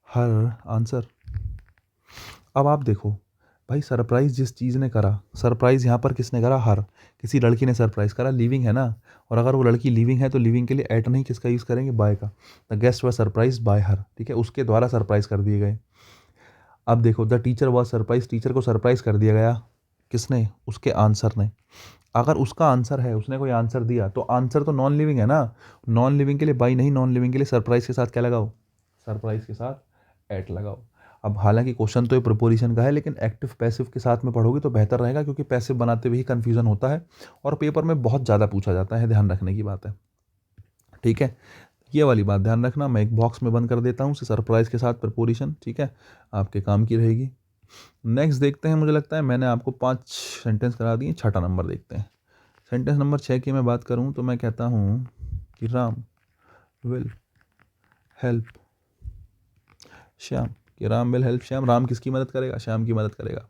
हर आंसर। अब आप देखो भाई, सरप्राइज जिस चीज़ ने करा, सरप्राइज यहाँ पर किसने करा, हर, किसी लड़की ने सरप्राइज करा, लिविंग है ना। और अगर वो लड़की लिविंग है तो लिविंग के लिए एट नहीं किसका यूज़ करेंगे, बाय का। The guest were surprise by हर, ठीक है, उसके द्वारा सरप्राइज कर दिए गए। अब देखो the teacher was surprise, teacher को सरप्राइज कर दिया गया, किसने, उसके आंसर ने। अगर उसका आंसर है, उसने कोई आंसर दिया तो आंसर तो नॉन लिविंग है ना, नॉन लिविंग के लिए बाई नहीं, नॉन लिविंग के लिए सरप्राइज के साथ क्या लगाओ, सरप्राइज के साथ एट लगाओ। अब हालांकि क्वेश्चन तो ये प्रपोजिशन का है लेकिन एक्टिव पैसिव के साथ में पढ़ोगे तो बेहतर रहेगा, क्योंकि पैसिव बनाते हुए ही कन्फ्यूजन होता है और पेपर में बहुत ज़्यादा पूछा जाता है, ध्यान रखने की बात है, ठीक है। ये वाली बात ध्यान रखना, मैं एक बॉक्स में बंद कर देता हूँ सरप्राइज के साथ प्रपोजिशन, ठीक है, आपके काम की रहेगी। नेक्स्ट देखते हैं, मुझे लगता है मैंने आपको 5 सेंटेंस करा दिए, छठा नंबर देखते हैं। सेंटेंस नंबर 6 की मैं बात करूं तो मैं कहता हूं कि राम विल हेल्प श्याम, कि राम विल हेल्प श्याम, राम किसकी मदद करेगा, श्याम की मदद करेगा।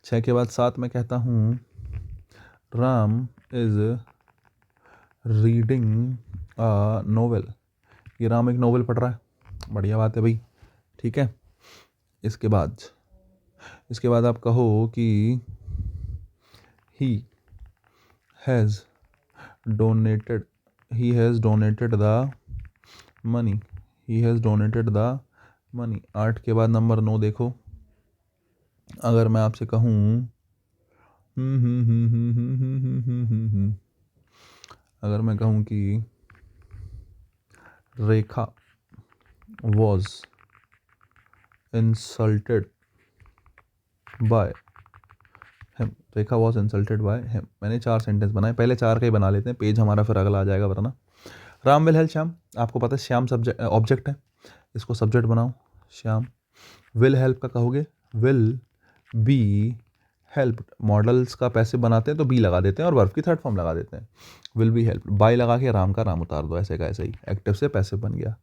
6 के बाद 7 में कहता हूं Ram is reading a novel, कि राम एक नोवेल पढ़ रहा है, बढ़िया बात है भाई, ठीक है। इसके बाद आप कहो कि he has donated, he has donated the money, he has donated the money। 8 के बाद नंबर 9 देखो, अगर मैं आपसे कहूँ अगर मैं कहूँ कि रेखा was insulted by him, Rekha was insulted by him। मैंने 4 सेंटेंस बनाए, पहले 4 का ही बना लेते हैं, पेज हमारा फिर अगला आ जाएगा वरना। राम विल हेल्प श्याम, आपको पता है श्याम सब्जेक्ट ऑब्जेक्ट है, इसको सब्जेक्ट बनाओ, श्याम। विल हेल्प का कहोगे विल बी हेल्प, मॉडल्स का पैसिव बनाते हैं तो बी लगा देते हैं और वर्ब की थर्ड फॉर्म लगा देते हैं, विल बी हेल्प, बाय लगा के राम का राम उतार दो, ऐसे का ऐसे ही, एक्टिव से पैसिव बन गया।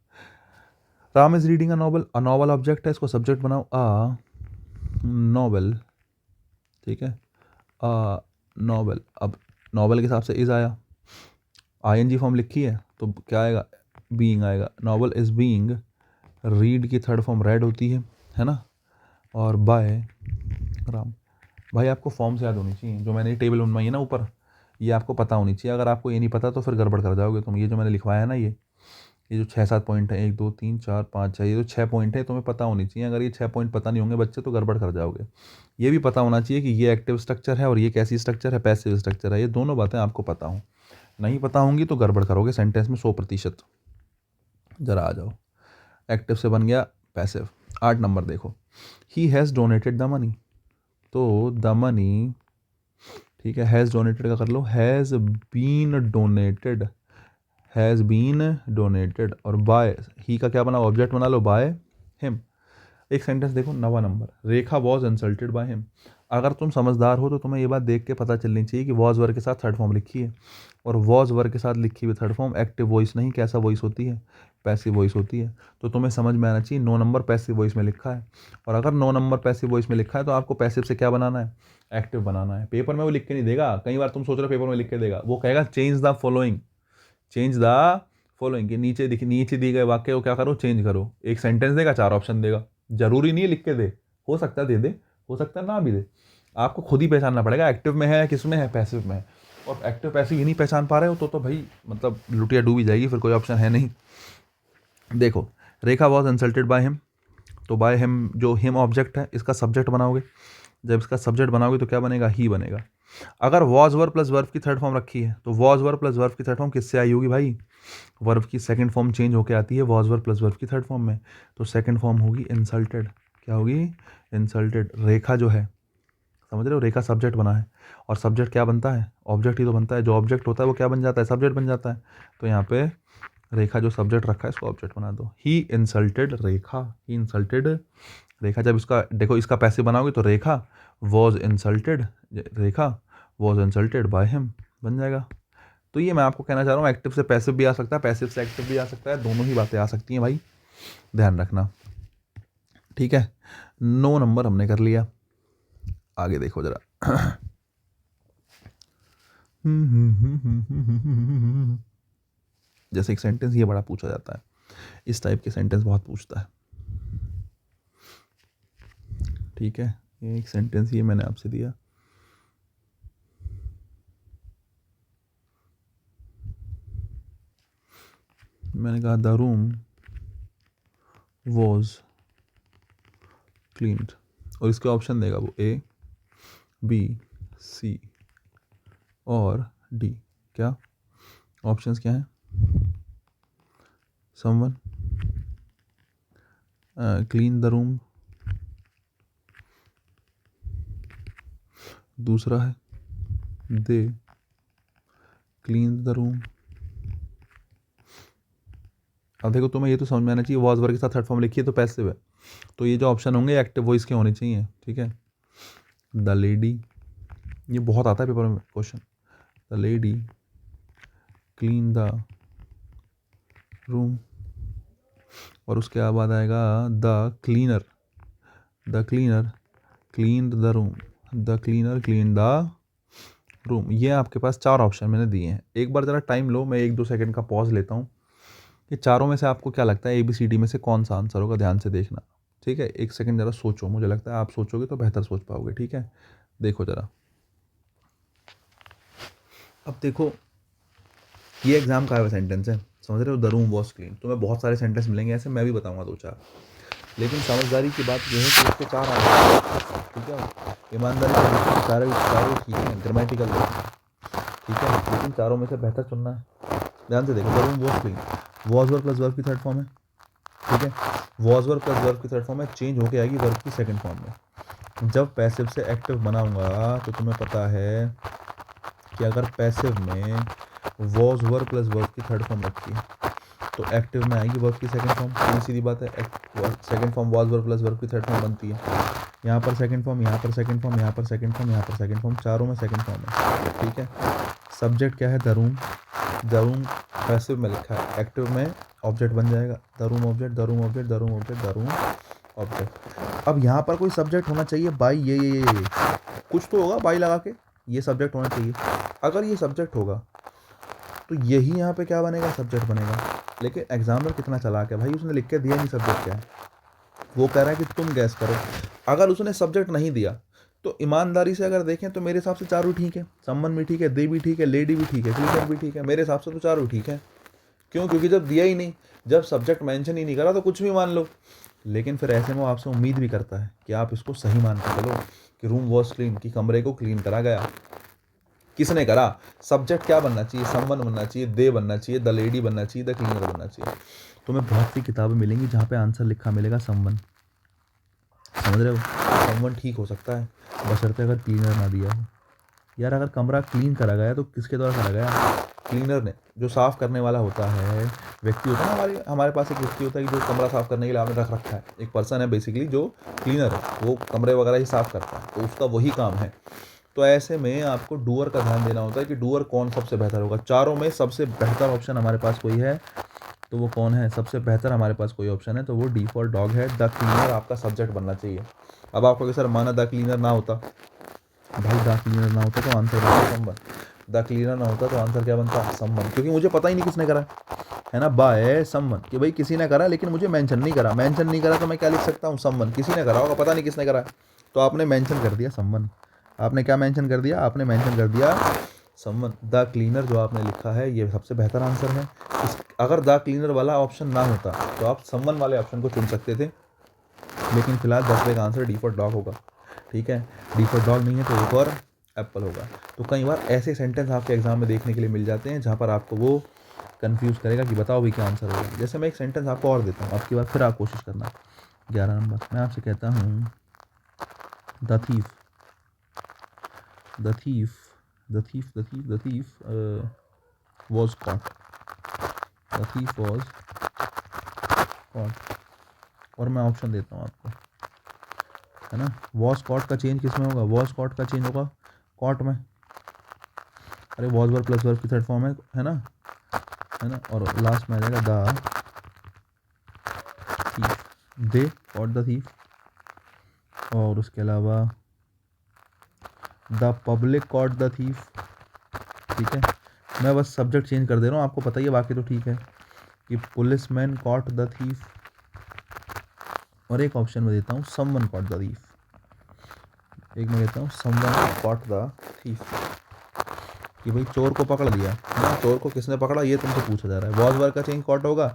Ram is reading a novel, a novel object है, इसको सब्जेक्ट बनाओ, अ नॉवल, ठीक है, अ नॉवल। अब नॉवल के हिसाब से इज आया, ING फॉर्म लिखी है तो क्या आएगा, बीइंग आएगा। नॉवल इज बीइंग, रीड की थर्ड फॉर्म रेड होती है ना, और बाय राम। भाई आपको फॉर्म्स याद होनी चाहिए, जो मैंने टेबल बनवाई है ना ऊपर, ये आपको पता होनी चाहिए। अगर आपको ये नहीं पता तो फिर गड़बड़ कर जाओगे तुम। ये जो मैंने लिखवाया है ना, ये जो 6-7 पॉइंट है, 1 2 3 4 5 6, ये जो 6 पॉइंट है तुम्हें पता होनी चाहिए। अगर ये 6 पॉइंट पता नहीं होंगे बच्चे तो गड़बड़ कर जाओगे। ये भी पता होना चाहिए कि ये एक्टिव स्ट्रक्चर है और ये कैसी स्ट्रक्चर है, पैसिव स्ट्रक्चर है, ये दोनों बातें आपको पता हों। नहीं पता होंगी तो गड़बड़ करोगे सेंटेंस में 100%। जरा आ जाओ, एक्टिव से बन गया पैसिव। 8 नंबर देखो, he has donated the money, तो द मनी, ठीक है, हैज़ डोनेटेड का कर लो, has been donated, has been donated, और बाय ही का क्या बना, ऑब्जेक्ट बना लो, बाय हिम। एक सेंटेंस देखो, 9वां नंबर, Rekha was insulted by him. अगर तुम समझदार हो तो तुम्हें ये बात देख के पता चलनी चाहिए कि वॉज वर्ग के साथ थर्ड फॉर्म लिखी है, और वॉज वर्ग के साथ लिखी हुई थर्ड फॉर्म एक्टिव वॉइस नहीं, कैसा वॉइस होती है, पैसिव वॉइस होती है। तो तुम्हें समझ में आना चाहिए 9 नंबर पैसिव वॉइस में लिखा है, और अगर 9 नंबर पैसिव वॉइस में लिखा है तो आपको पैसिव से क्या बनाना है, एक्टिव बनाना है। पेपर में वो लिख के नहीं देगा, कई बार तुम सोच रहे हो पेपर में लिख के देगा, वो कहेगा change the following, change the following के नीचे दिए गए वाक्य को क्या करो, चेंज करो। एक सेंटेंस देगा, 4 ऑप्शन देगा, जरूरी नहीं है लिख के दे, हो सकता है दे, हो सकता है ना भी दे, आपको खुद ही पहचानना पड़ेगा एक्टिव में है, किस में है, पैसिव में है। और एक्टिव पैसिव ये नहीं पहचान पा रहे हो तो भाई मतलब लुटिया डूबी जाएगी, फिर कोई ऑप्शन है नहीं। देखो, रेखा वॉज इंसल्टेड बाय हिम, तो बाय हिम जो हिम ऑब्जेक्ट है, इसका सब्जेक्ट बनाओगे, जब इसका सब्जेक्ट बनाओगे तो क्या बनेगा, ही बनेगा। अगर वॉज वर्ब प्लस वर्ब की थर्ड फॉर्म रखी है तो वॉज वर्ब प्लस वर्ब की थर्ड फॉर्म किससे आई होगी भाई, वर्ब की सेकंड फॉर्म चेंज होके आती है वॉज वर्ब प्लस वर्ब की थर्ड फॉर्म में, तो सेकंड फॉर्म होगी इंसल्टेड, क्या होगी, इंसल्टेड। रेखा जो है, समझ रहे हो, रेखा सब्जेक्ट बना है, और सब्जेक्ट क्या बनता है, ऑब्जेक्ट ही तो बनता है, जो ऑब्जेक्ट होता है वो क्या बन जाता है, सब्जेक्ट बन जाता है। तो यहाँ पे रेखा जो सब्जेक्ट रखा है इसको ऑब्जेक्ट बना दो, ही इंसल्टेड रेखा, ही इंसल्टेड रेखा। जब इसका देखो, इसका पैसिव बनाओगे तो Rekha was insulted, Rekha was insulted by him बन जाएगा। तो ये मैं आपको कहना चाह रहा हूँ, एक्टिव से पैसिव भी आ सकता है, पैसिव से एक्टिव भी आ सकता है, दोनों ही बातें आ सकती हैं भाई, ध्यान रखना, ठीक है। 9 नंबर हमने कर लिया, आगे देखो जरा। जैसे एक सेंटेंस ये बड़ा पूछा जाता है, इस टाइप के सेंटेंस बहुत पूछता है, ठीक है। एक सेंटेंस ये मैंने आपसे दिया, मैंने कहा द रूम वॉज क्लीन्ड, और इसके ऑप्शन देगा वो ए, बी, सी और डी। क्या ऑप्शंस क्या हैं, समवन, क्लीन द रूम, दूसरा है दे क्लीन द रूम। अब देखो, तुम्हें ये तो समझ में आना चाहिए वॉज वर्ग के साथ थर्ड फॉर्म लिखी है तो पैसिव है, तो ये जो ऑप्शन होंगे एक्टिव वॉइस के होने चाहिए, ठीक है। द लेडी, ये बहुत आता है पेपर में question, the lady clean the room, और उसके बाद आएगा the cleaner clean the room, the cleaner clean the room. ये आपके पास 4 ऑप्शन मैंने दिए हैं। एक बार ज़रा टाइम लो, मैं 1-2 सेकंड का पॉज लेता हूँ, ये चारों में से आपको क्या लगता है ABCD में से कौन सा आंसर होगा, ध्यान से देखना, ठीक है। 1 सेकंड ज़रा सोचो, मुझे लगता है आप सोचोगे तो बेहतर सोच पाओगे, ठीक है। देखो ज़रा, अब देखो, ये एग्जाम का सेंटेंस है, समझ रहे हो, द रूम वॉज क्लीन। तुम्हें बहुत सारे सेंटेंस मिलेंगे ऐसे, मैं भी बताऊंगा 2-4, लेकिन समझदारी की बात यह है कि इसके 4 आंसर, ठीक है। ईमानदारी से देखो, सारे ठीक हैं, ग्रामेटिकल ठीक है, लेकिन चारों में से बेहतर चुनना है। ध्यान से देखो, the room was clean, was verb plus verb की थर्ड फॉर्म है, ठीक है, वॉज वर्ब प्लस वर्ब की थर्ड फॉर्म में चेंज होके आएगी वर्ब की सेकंड फॉर्म में। जब पैसिव से एक्टिव बनाऊंगा तो तुम्हें पता है कि अगर पैसिव में वॉज वर्ब प्लस वर्ब की थर्ड फॉर्म रखी है तो एक्टिव में आएगी वर्ब की सेकंड फॉर्म, सीधी बात है, second form was verb plus verb की थर्ड फॉर्म बनती है। यहाँ पर सेकंड फॉर्म, यहाँ पर सेकंड फॉर्म, यहाँ पर सेकंड फॉर्म, यहाँ पर सेकंड फॉर्म, चारों में सेकंड फॉर्म है, ठीक है। सब्जेक्ट क्या है, द रूम पैसिव में लिखा है, एक्टिव में ऑब्जेक्ट बन जाएगा, the room object, the room object, the room object, the room object. अब यहाँ पर कोई सब्जेक्ट होना चाहिए बाई, ये कुछ तो होगा बाई लगा के, ये सब्जेक्ट होना चाहिए। अगर ये सब्जेक्ट होगा तो यही यहाँ पे क्या बनेगा, सब्जेक्ट बनेगा। लेकिन एग्जामिनर कितना चालाक है भाई, उसने लिख के दिया नहीं सब्जेक्ट क्या है, वो कह रहा है कि तुम गैस करो। अगर उसने सब्जेक्ट नहीं दिया तो ईमानदारी से अगर देखें तो मेरे हिसाब से चारों ठीक है, सम्मन भी ठीक है, दे भी ठीक है, लेडी भी ठीक है, क्लीनर भी ठीक है, मेरे हिसाब से तो चारों ठीक है। क्यों, क्योंकि जब दिया ही नहीं, जब सब्जेक्ट मेंशन ही नहीं करा तो कुछ भी मान लो। लेकिन फिर ऐसे में वो आपसे उम्मीद भी करता है कि आप इसको सही मान के चलो कि रूम वॉज क्लीन, कि कमरे को क्लीन करा गया। किसने करा, सब्जेक्ट क्या बनना चाहिए, समवन बनना चाहिए, दे बनना चाहिए, द लेडी बनना चाहिए, द क्लीनर बनना चाहिए। तुम्हें बहुत सी किताबें मिलेंगी जहाँ पे आंसर लिखा मिलेगा समवन, समझ रहे हो? समवन ठीक हो सकता है बशर्ते अगर क्लीनर ना दिया हो। यार अगर कमरा क्लीन करा गया तो किसके द्वारा करा गया? क्लीनर ने। जो साफ़ करने वाला होता है व्यक्ति होता है ना, हमारे पास एक व्यक्ति होता है कि जो कमरा साफ़ करने के लिए आपने रख रखा है, एक पर्सन है बेसिकली जो क्लीनर है, वो कमरे वगैरह ही साफ़ करता है, तो उसका वही काम है। तो ऐसे में आपको डूअर का ध्यान देना होता है कि डूअर कौन सबसे बेहतर होगा। चारों में सबसे बेहतर ऑप्शन हमारे पास कोई है तो वो कौन है? सबसे बेहतर हमारे पास कोई ऑप्शन है तो वो डिफ़ॉल्ट डॉग है। द क्लीनर आपका सब्जेक्ट बनना चाहिए। अब आपको सर माना द क्लीनर ना होता, भाई द क्लीनर ना होता तो आंसर बनता समवन। द क्लीनर ना होता तो आंसर क्या बनता? समवन, क्योंकि मुझे पता ही नहीं किसने करा है ना, बाय समवन, कि भाई किसी ने करा लेकिन मुझे मेंशन नहीं करा। मेंशन नहीं करा तो मैं क्या लिख सकता हूँ? समवन। किसी ने करा होगा, पता नहीं किसने करा, तो आपने मेंशन कर दिया समवन। आपने क्या मेंशन कर दिया? आपने मेंशन कर दिया समवन। द क्लीनर जो आपने लिखा है ये सबसे बेहतर आंसर है। अगर द क्लीनर वाला ऑप्शन ना होता तो आप समवन वाले ऑप्शन को चुन सकते थे, लेकिन फिलहाल 10वें का आंसर डिफ़ॉल्ट डॉग होगा। ठीक है, डिफ़ॉल्ट डॉग नहीं है तो एक और एप्पल होगा। तो कई बार ऐसे सेंटेंस आपके एग्जाम में देखने के लिए मिल जाते हैं जहाँ पर आपको वो कंफ्यूज करेगा कि बताओ भाई क्या आंसर होगा। जैसे मैं एक सेंटेंस आपको और देता हूँ, आपकी बार फिर आप कोशिश करना। 11 नंबर मैं आपसे कहता हूँ the thief, the thief, the thief, the thief, the thief was caught, the thief was caught. और मैं ऑप्शन देता हूँ आपको, है ना। वॉज कॉट का चेंज किस में होगा? वॉज कॉट का चेंज होगा कॉट में। अरे वॉज वर्ब प्लस वर्ब की थर्ड फॉर्म है ना, है ना। और लास्ट में आ जाएगा the thief, they caught the thief. और उसके अलावा the public caught the thief. ठीक है, मैं बस सब्जेक्ट चेंज कर दे रहा हूँ, आपको पता ही है, बाकी तो ठीक है कि police man caught the thief. और एक ऑप्शन में देता हूँ समवन कॉट द थीफ। एक मैं देता हूँ समवन कॉट द थीफ, कि भाई चोर को पकड़ लिया ना, चोर को किसने पकड़ा ये तुमसे पूछा जा रहा है। वॉज वर्ब का चेंज कॉट होगा,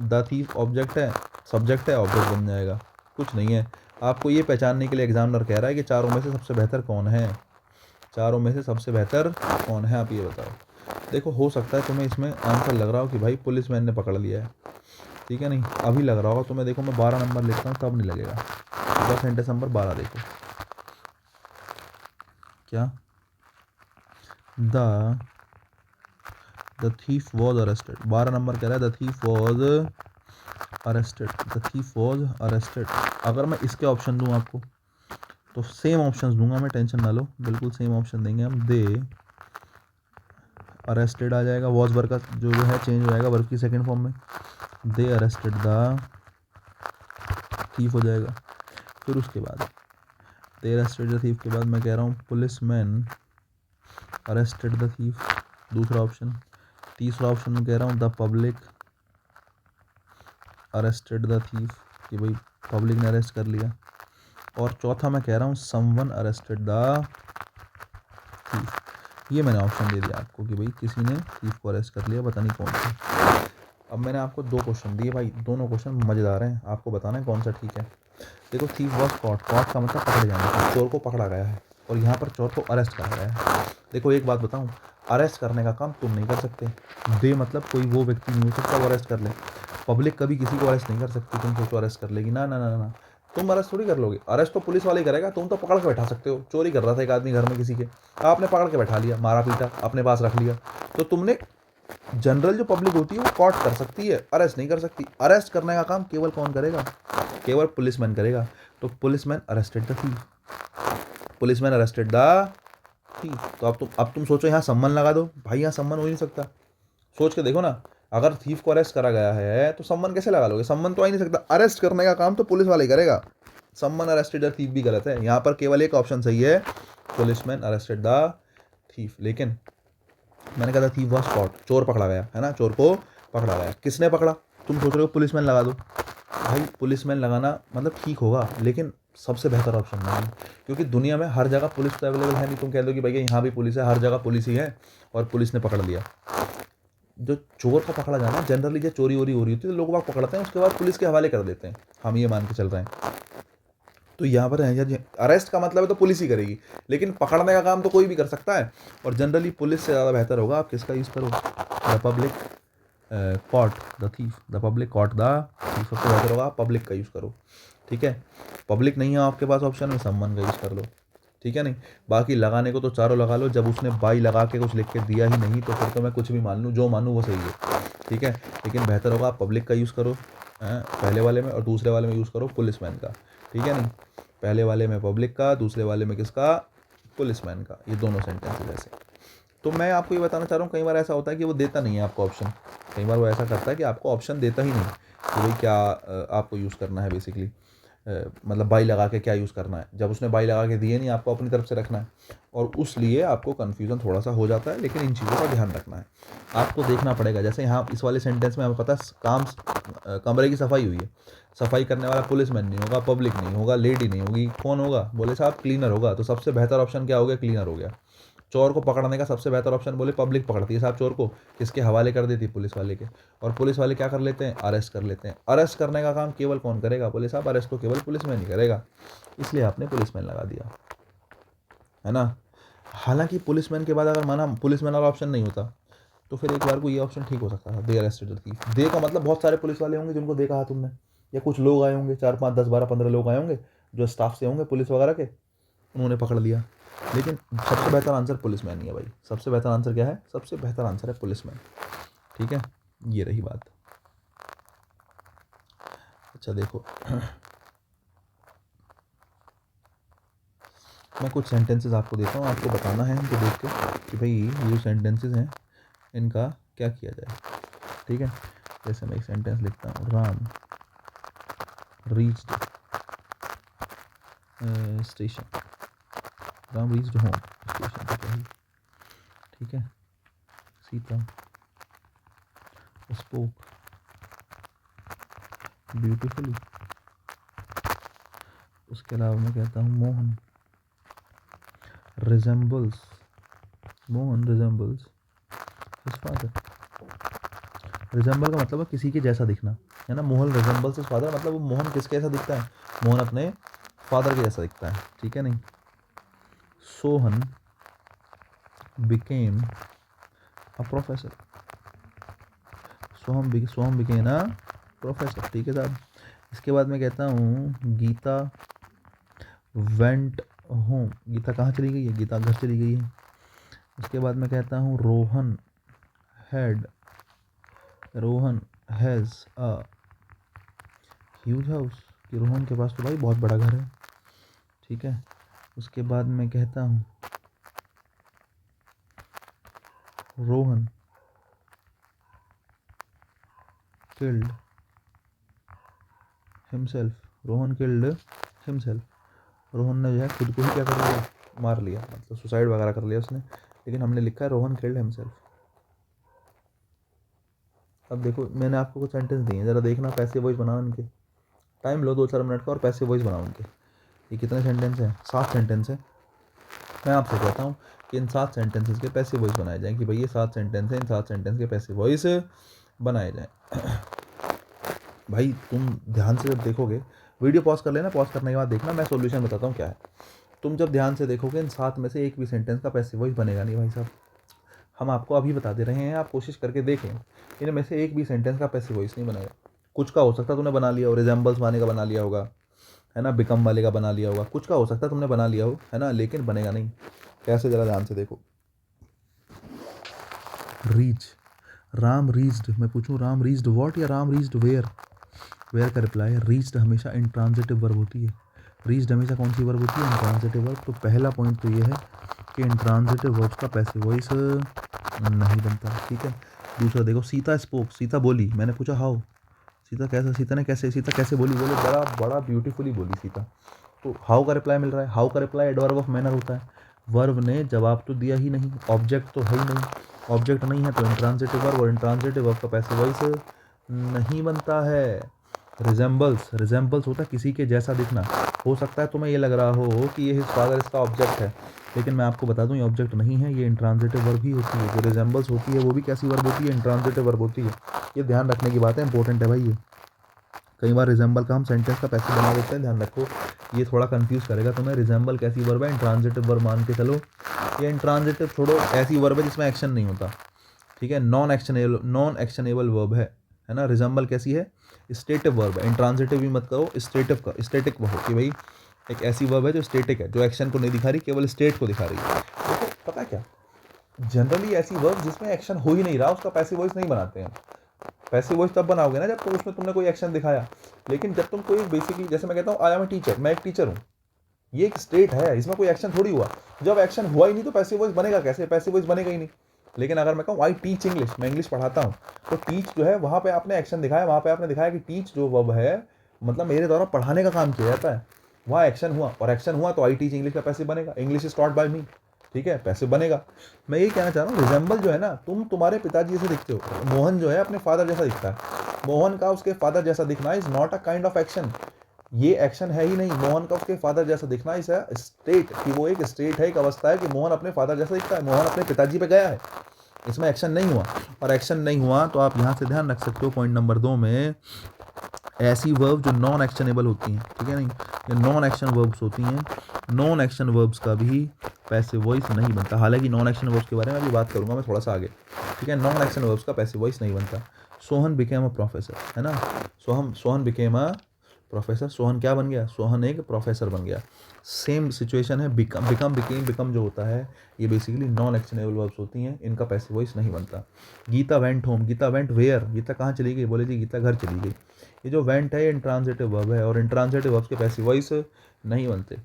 द थीफ ऑब्जेक्ट है, सब्जेक्ट है, ऑब्जेक्ट बन जाएगा। कुछ नहीं है, आपको ये पहचानने के लिए एग्जामिनर कह रहा है कि चारों में से सबसे बेहतर कौन है, चारों में से सबसे बेहतर कौन है, आप ये बताओ। देखो हो सकता है तुम्हें इसमें आंसर लग रहा हो कि भाई पुलिस मैन ने पकड़ लिया है, ठीक है, नहीं अभी लग रहा होगा तुम्हें। देखो मैं 12 नंबर लिखता हूँ तब नहीं लगेगा। बस सेंटेंस नंबर 12 देखो क्या, the thief was arrested. 12 number कह रहा है the thief was arrested, the thief was arrested. अगर मैं इसके ऑप्शन दूँ आपको तो सेम ऑप्शंस दूंगा मैं, टेंशन ना लो, बिल्कुल सेम ऑप्शन देंगे हम। दे अरेस्टेड आ जाएगा, वॉज वर्ब का जो है चेंज हो जाएगा वर्ब की सेकंड फॉर्म में, दे अरेस्टेड द थीफ हो जाएगा। फिर उसके बाद दे अरेस्टेड द थीफ के बाद मैं कह रहा हूँ police man arrested the thief, दूसरा ऑप्शन। तीसरा ऑप्शन में कह रहा हूँ the public arrested the thief, कि भाई पब्लिक ने अरेस्ट कर लिया। और चौथा मैं कह रहा हूँ समवन अरेस्टेड द थीफ। ये मैंने ऑप्शन दे दिया आपको कि भाई किसी ने थीफ को अरेस्ट कर लिया, पता नहीं कौन सा। अब मैंने आपको 2 क्वेश्चन दिए भाई, दोनों क्वेश्चन मज़ेदार हैं, आपको बताना है कौन सा ठीक है। देखो थीफ वॉज कॉट, कॉट का मतलब पकड़े जाना, तो चोर को पकड़ा गया है, और यहाँ पर चोर को अरेस्ट करा गया है। देखो एक बात बताऊँ, अरेस्ट करने का काम तुम नहीं कर सकते। दे मतलब कोई वो व्यक्ति नहीं हो सकता वो अरेस्ट कर ले। पब्लिक कभी किसी को अरेस्ट नहीं कर सकती, तुम सोचो अरेस्ट कर लेगी, ना ना ना ना, तुम अरेस्ट थोड़ी कर लोगे। अरेस्ट तो पुलिस वाले ही करेगा, तुम तो पकड़ के बैठा सकते हो। चोरी कर रहा था एक आदमी घर में किसी के, आपने पकड़ के बैठा लिया, मारा पीटा, अपने पास रख लिया, तो तुमने, जनरल जो पब्लिक होती है वो कॉट कर सकती है, अरेस्ट नहीं कर सकती। अरेस्ट करने का काम केवल कौन करेगा? केवल पुलिसमैन करेगा। तो policeman arrested the thief, policeman arrested the thief. तो अब तुम सोचो यहाँ सम्मन लगा दो, भाई यहाँ सम्मन हो ही नहीं सकता। सोच के देखो ना, अगर थीफ को अरेस्ट करा गया है तो सम्मन कैसे लगा लोगे? सम्मन तो आ ही नहीं सकता। अरेस्ट करने का काम तो पुलिस वाला ही करेगा। सम्मन अरेस्टेड द थीफ भी गलत है, यहाँ पर केवल एक ऑप्शन सही है, पुलिसमैन अरेस्टेड द थीफ। लेकिन मैंने कहा था थीफ वॉज कॉट, चोर पकड़ा गया है ना, चोर को पकड़ा गया, किसने पकड़ा? तुम सोच रहे हो पुलिसमैन लगा दो, भाई पुलिसमैन लगाना मतलब ठीक होगा, लेकिन सबसे बेहतर ऑप्शन नहीं, क्योंकि दुनिया में हर जगह पुलिस तो अवेलेबल है नहीं। तुम कह दो कि भैया यहाँ भी पुलिस है, हर जगह पुलिस ही है और पुलिस ने पकड़ लिया। जो चोर को पकड़ा जाना, जनरली जो चोरी वोरी हो रही होती है तो लोग बाग पकड़ते हैं, उसके बाद पुलिस के हवाले कर देते हैं, हम ये मान के चल रहे हैं। तो यहाँ पर अरेस्ट का मतलब है तो पुलिस ही करेगी, लेकिन पकड़ने का काम तो कोई भी कर सकता है, और जनरली पुलिस से ज़्यादा बेहतर होगा आप किसका यूज़ करो, the public caught the thief, the public caught the thief, सबसे बेहतर होगा आप पब्लिक का यूज़ करो। ठीक है। पब्लिक नहीं है आपके पास ऑप्शन में, समवन का यूज़ कर लो, ठीक है नहीं। बाकी लगाने को तो चारों लगा लो, जब उसने बाई लगा के कुछ लिख के दिया ही नहीं तो फिर तो मैं कुछ भी मान लूँ, जो मानूँ वो सही है, ठीक है। लेकिन बेहतर होगा आप पब्लिक का यूज़ करो पहले वाले में, और दूसरे वाले में यूज़ करो पुलिसमैन का, ठीक है नहीं। पहले वाले में पब्लिक का, दूसरे वाले में किसका, पुलिसमैन का, ये दोनों सेंटेंसेस ऐसे। तो मैं आपको ये बताना चाह रहा हूँ, कई बार ऐसा होता है कि वो देता नहीं है आपको ऑप्शन, कई बार वो ऐसा करता है कि आपको ऑप्शन देता ही नहीं कि भाई क्या आपको यूज़ करना है बेसिकली, मतलब बाई लगा के क्या यूज़ करना है। जब उसने बाई लगा के दिए नहीं, आपको अपनी तरफ से रखना है, और उसलिए आपको कन्फ्यूज़न थोड़ा सा हो जाता है। लेकिन इन चीज़ों का ध्यान रखना है, आपको देखना पड़ेगा। जैसे यहाँ इस वाले सेंटेंस में हमें पता है कमरे की सफाई हुई है, सफाई करने वाला पुलिसमैन नहीं होगा, पब्लिक नहीं होगा, लेडी नहीं होगी, कौन होगा, बोले साहब क्लीनर होगा। तो सबसे बेहतर ऑप्शन क्या हो गया, क्लीनर हो गया। चोर को पकड़ने का सबसे बेहतर ऑप्शन बोले पब्लिक पकड़ती है साहब चोर को, किसके हवाले कर देती है, पुलिस वाले के। और पुलिस वाले क्या कर लेते हैं, अरेस्ट कर लेते हैं। अरेस्ट करने का काम केवल कौन करेगा, बोले साहब अरेस्ट तो केवल पुलिसमैन ही करेगा, इसलिए आपने पुलिसमैन लगा दिया, है ना। हालांकि पुलिसमैन के बाद अगर माना पुलिसमैन वाला ऑप्शन नहीं होता तो फिर एक बार को ये ऑप्शन ठीक हो सकता था, दे अरेस्टेड द थीफ। दे का मतलब बहुत सारे पुलिस वाले होंगे जिनको देखा तुमने, या कुछ लोग आए होंगे, 4 5 10 12 15 लोग आए होंगे जो स्टाफ से होंगे पुलिस वगैरह के, उन्होंने पकड़ लिया। लेकिन सबसे बेहतर आंसर पुलिसमैन ही है भाई, सबसे बेहतर आंसर क्या है, सबसे बेहतर आंसर है पुलिसमैन, ठीक है। ये रही बात। अच्छा देखो मैं कुछ सेंटेंसेस आपको देता हूँ, आपको बताना है इनको देख के कि भाई ये जो सेंटेंसेस हैं इनका क्या किया जाए, ठीक है। जैसे मैं एक सेंटेंस लिखता हूँ, Ram reached station, Ram reached home station तो क्या ही, ठीक है। Sita spoke beautifully. उसके अलावा मैं कहता हूँ Mohan resembles his father. Resemble का मतलब है किसी के जैसा दिखना, है ना। मोहन रिजेंबल्स हिज फादर मतलब वो मोहन किसके जैसा दिखता है, मोहन अपने फादर के जैसा दिखता है, ठीक है नहीं। Sohan became a professor, Soham became a professor, ठीक है साहब। इसके बाद मैं कहता हूँ गीता वेंट होम, गीता कहाँ चली गई है, गीता घर चली गई है। उसके बाद मैं कहता हूँ Rohan has a huge house, कि रोहन के पास तो भाई बहुत बड़ा घर है, ठीक है। उसके बाद मैं कहता हूँ रोहन किल्ड हिमसेल्फ, रोहन ने जो है खुद को ही क्या कर लिया, मार लिया, मतलब सुसाइड वगैरह कर लिया उसने। लेकिन हमने लिखा है रोहन किल्ड हिमसेल्फ। अब देखो मैंने आपको कुछ सेंटेंस दिए हैं, ज़रा देखना पैसिव वॉइस बनाओ इनके, टाइम लो 2-4 मिनट का और पैसिव वॉइस बनाओ इनके। ये कितने सेंटेंस हैं, 7 सेंटेंस हैं। मैं आपसे कहता हूँ कि इन 7 सेंटेंसेस के पैसिव वॉइस बनाए जाएँ, कि भाई ये 7 सेंटेंस हैं, इन 7 सेंटेंस के पैसिव वॉइस बनाए जाएँ। भाई तुम ध्यान से जब देखोगे, वीडियो पॉज कर लेना, पॉज करने के बाद देखना, मैं सॉल्यूशन बताता हूँ क्या है। तुम जब ध्यान से देखोगे इन 7 में से एक भी सेंटेंस का पैसिव वॉइस बनेगा नहीं भाई साहब, हम आपको अभी बता दे रहे हैं, आप कोशिश करके देखें, इनमें से एक भी सेंटेंस का पैसिव वॉइस नहीं बनेगा। कुछ का हो सकता है तुमने बना लिया हो, रिजेंबल्स वाले का बना लिया होगा, है ना, बिकम वाले का बना लिया होगा, कुछ का हो सकता है तुमने बना लिया हो, है ना, लेकिन बनेगा नहीं। कैसे, जरा ध्यान से देखो। रीच, राम रीच्ड, मैं पूछूं राम रीच्ड व्हाट या राम रीच्ड वेयर, वेयर का रिप्लाई है रीच्ड हमेशा इंट्रांजिटिव वर्ब होती है। रीच्ड हमेशा कौन सी वर्ब होती है, इंट्रांजिटिव वर्ब। तो पहला पॉइंट तो ये है कि इंट्रांजिटिव वर्ब का पैसिव वॉइस नहीं बनता, ठीक है। दूसरा देखो, सीता स्पोक, सीता बोली, मैंने पूछा हाउ, सीता कैसे बोली, बोले बड़ा बड़ा ब्यूटीफुली बोली सीता। तो हाउ का रिप्लाई मिल रहा है, हाउ का रिप्लाई एडवर्ब ऑफ मैनर होता है। वर्ब ने जवाब तो दिया ही नहीं, ऑब्जेक्ट तो है ही नहीं, ऑब्जेक्ट नहीं है तो इंट्रांजिटिव वर्ब, और इंट्रांजिटिव वर्ब का पैसिव वॉइस नहीं बनता है। रिजेंबल्स होता है किसी के जैसा दिखना। हो सकता है तुम्हें ये लग रहा हो कि ये हिज फादर इसका ऑब्जेक्ट है, लेकिन मैं आपको बता दूं ये ऑब्जेक्ट नहीं है, ये इंट्रांजिटिव वर्ब ही होती है। जो रिजेंबल्स होती है वो भी कैसी वर्ब होती है, इंट्रांजिटिव वर्ब होती है। ये ध्यान रखने की बात है, इंपॉर्टेंट है भाई ये। कई बार रिजेंबल का हम सेंटेंस का पैसिव बना देते हैं, ध्यान रखो, ये थोड़ा कंफ्यूज करेगा तुम्हें। रिजेंबल कैसी वर्ब है, इंट्रांजिटिव वर्ब मान के चलो। ये इंट्रांजिटिव छोड़ो, ऐसी वर्ब है जिसमें एक्शन नहीं होता, ठीक है, नॉन एक्शनेबल वर्ब है है ना। रिजेंबल कैसी है, स्टेटिव वर्ब है, इंट्रांजिटिव भी मत करो, स्टेटिव का स्टेटिक कहो कि भाई एक ऐसी वर्ब है जो स्टेटिक है, जो एक्शन को नहीं दिखा रही, केवल स्टेट को दिखा रही है। देखो पता क्या, जनरली ऐसी वर्ब जिसमें एक्शन हो ही नहीं रहा उसका पैसिव वॉइस नहीं बनाते हैं। पैसिव वॉइस तब बनाओगे ना जब तो उसमें तुमने कोई एक्शन दिखाया। लेकिन जब तुम कोई बेसिकली, जैसे मैं कहता हूँ आई एम ए टीचर, मैं एक टीचर हूँ, ये एक स्टेट है, इसमें कोई एक्शन थोड़ी हुआ। जब एक्शन हुआ ही नहीं तो पैसिव वॉइस बनेगा कैसे, पैसिव वॉइस बनेगा ही नहीं। लेकिन अगर मैं कहूँ आई टीच इंग्लिश, मैं इंग्लिश पढ़ाता हूँ, तो टीच जो है वहाँ पे आपने एक्शन दिखाया, वहाँ पे आपने दिखाया कि टीच जो वर्ब है मतलब मेरे द्वारा पढ़ाने का काम किया जाता है, वहाँ एक्शन हुआ, और एक्शन हुआ तो आई टीच इंग्लिश का पैसिव बनेगा, इंग्लिश इज टॉट बाय मी, ठीक है, पैसिव बनेगा। मैं यही कहना चाह रहा हूँ, रिजेंबल जो है ना, तुम तुम्हारे पिताजी जैसे दिखते हो, मोहन जो है अपने फादर जैसा दिखता है, मोहन का उसके फादर जैसा दिखना is not a kind of action, ये एक्शन है ही नहीं। मोहन का उसके फादर जैसा दिखना इस स्टेट, कि वो एक स्टेट है, एक अवस्था है कि मोहन अपने फादर जैसा दिखता है, मोहन अपने पिताजी पे गया है, इसमें एक्शन नहीं हुआ। और एक्शन नहीं हुआ तो आप यहाँ से ध्यान रख सकते हो पॉइंट नंबर 2 में, ऐसी वर्ब जो नॉन एक्शनेबल होती हैं, ठीक है नहीं, ये नॉन एक्शन वर्ब्स होती हैं, नॉन एक्शन वर्ब्स का भी पैसिव वॉइस नहीं बनता। हालांकि नॉन एक्शन वर्ब्स के बारे में अभी बात करूंगा मैं थोड़ा सा आगे, ठीक है। नॉन एक्शन वर्ब्स का पैसिव वॉइस नहीं बनता। सोहन बिकेम अ प्रोफेसर, है ना, Sohan became a professor, Sohan क्या बन गया, सोहन एक प्रोफेसर बन गया। सेम सिचुएशन है, बिकम बिकम जो होता है ये बेसिकली नॉन एक्शनेबल वर्ब्स होती हैं, इनका पैसिव वॉइस नहीं बनता। Geeta went home, Geeta went where, Geeta कहाँ चली गई, बोले जी गीता घर चली गई। ये जो वेंट है ये इंट्रांजिटिव वर्ब है, और इंट्रांजिटिव वर्ब्स के पैसिव वॉइस नहीं बनते।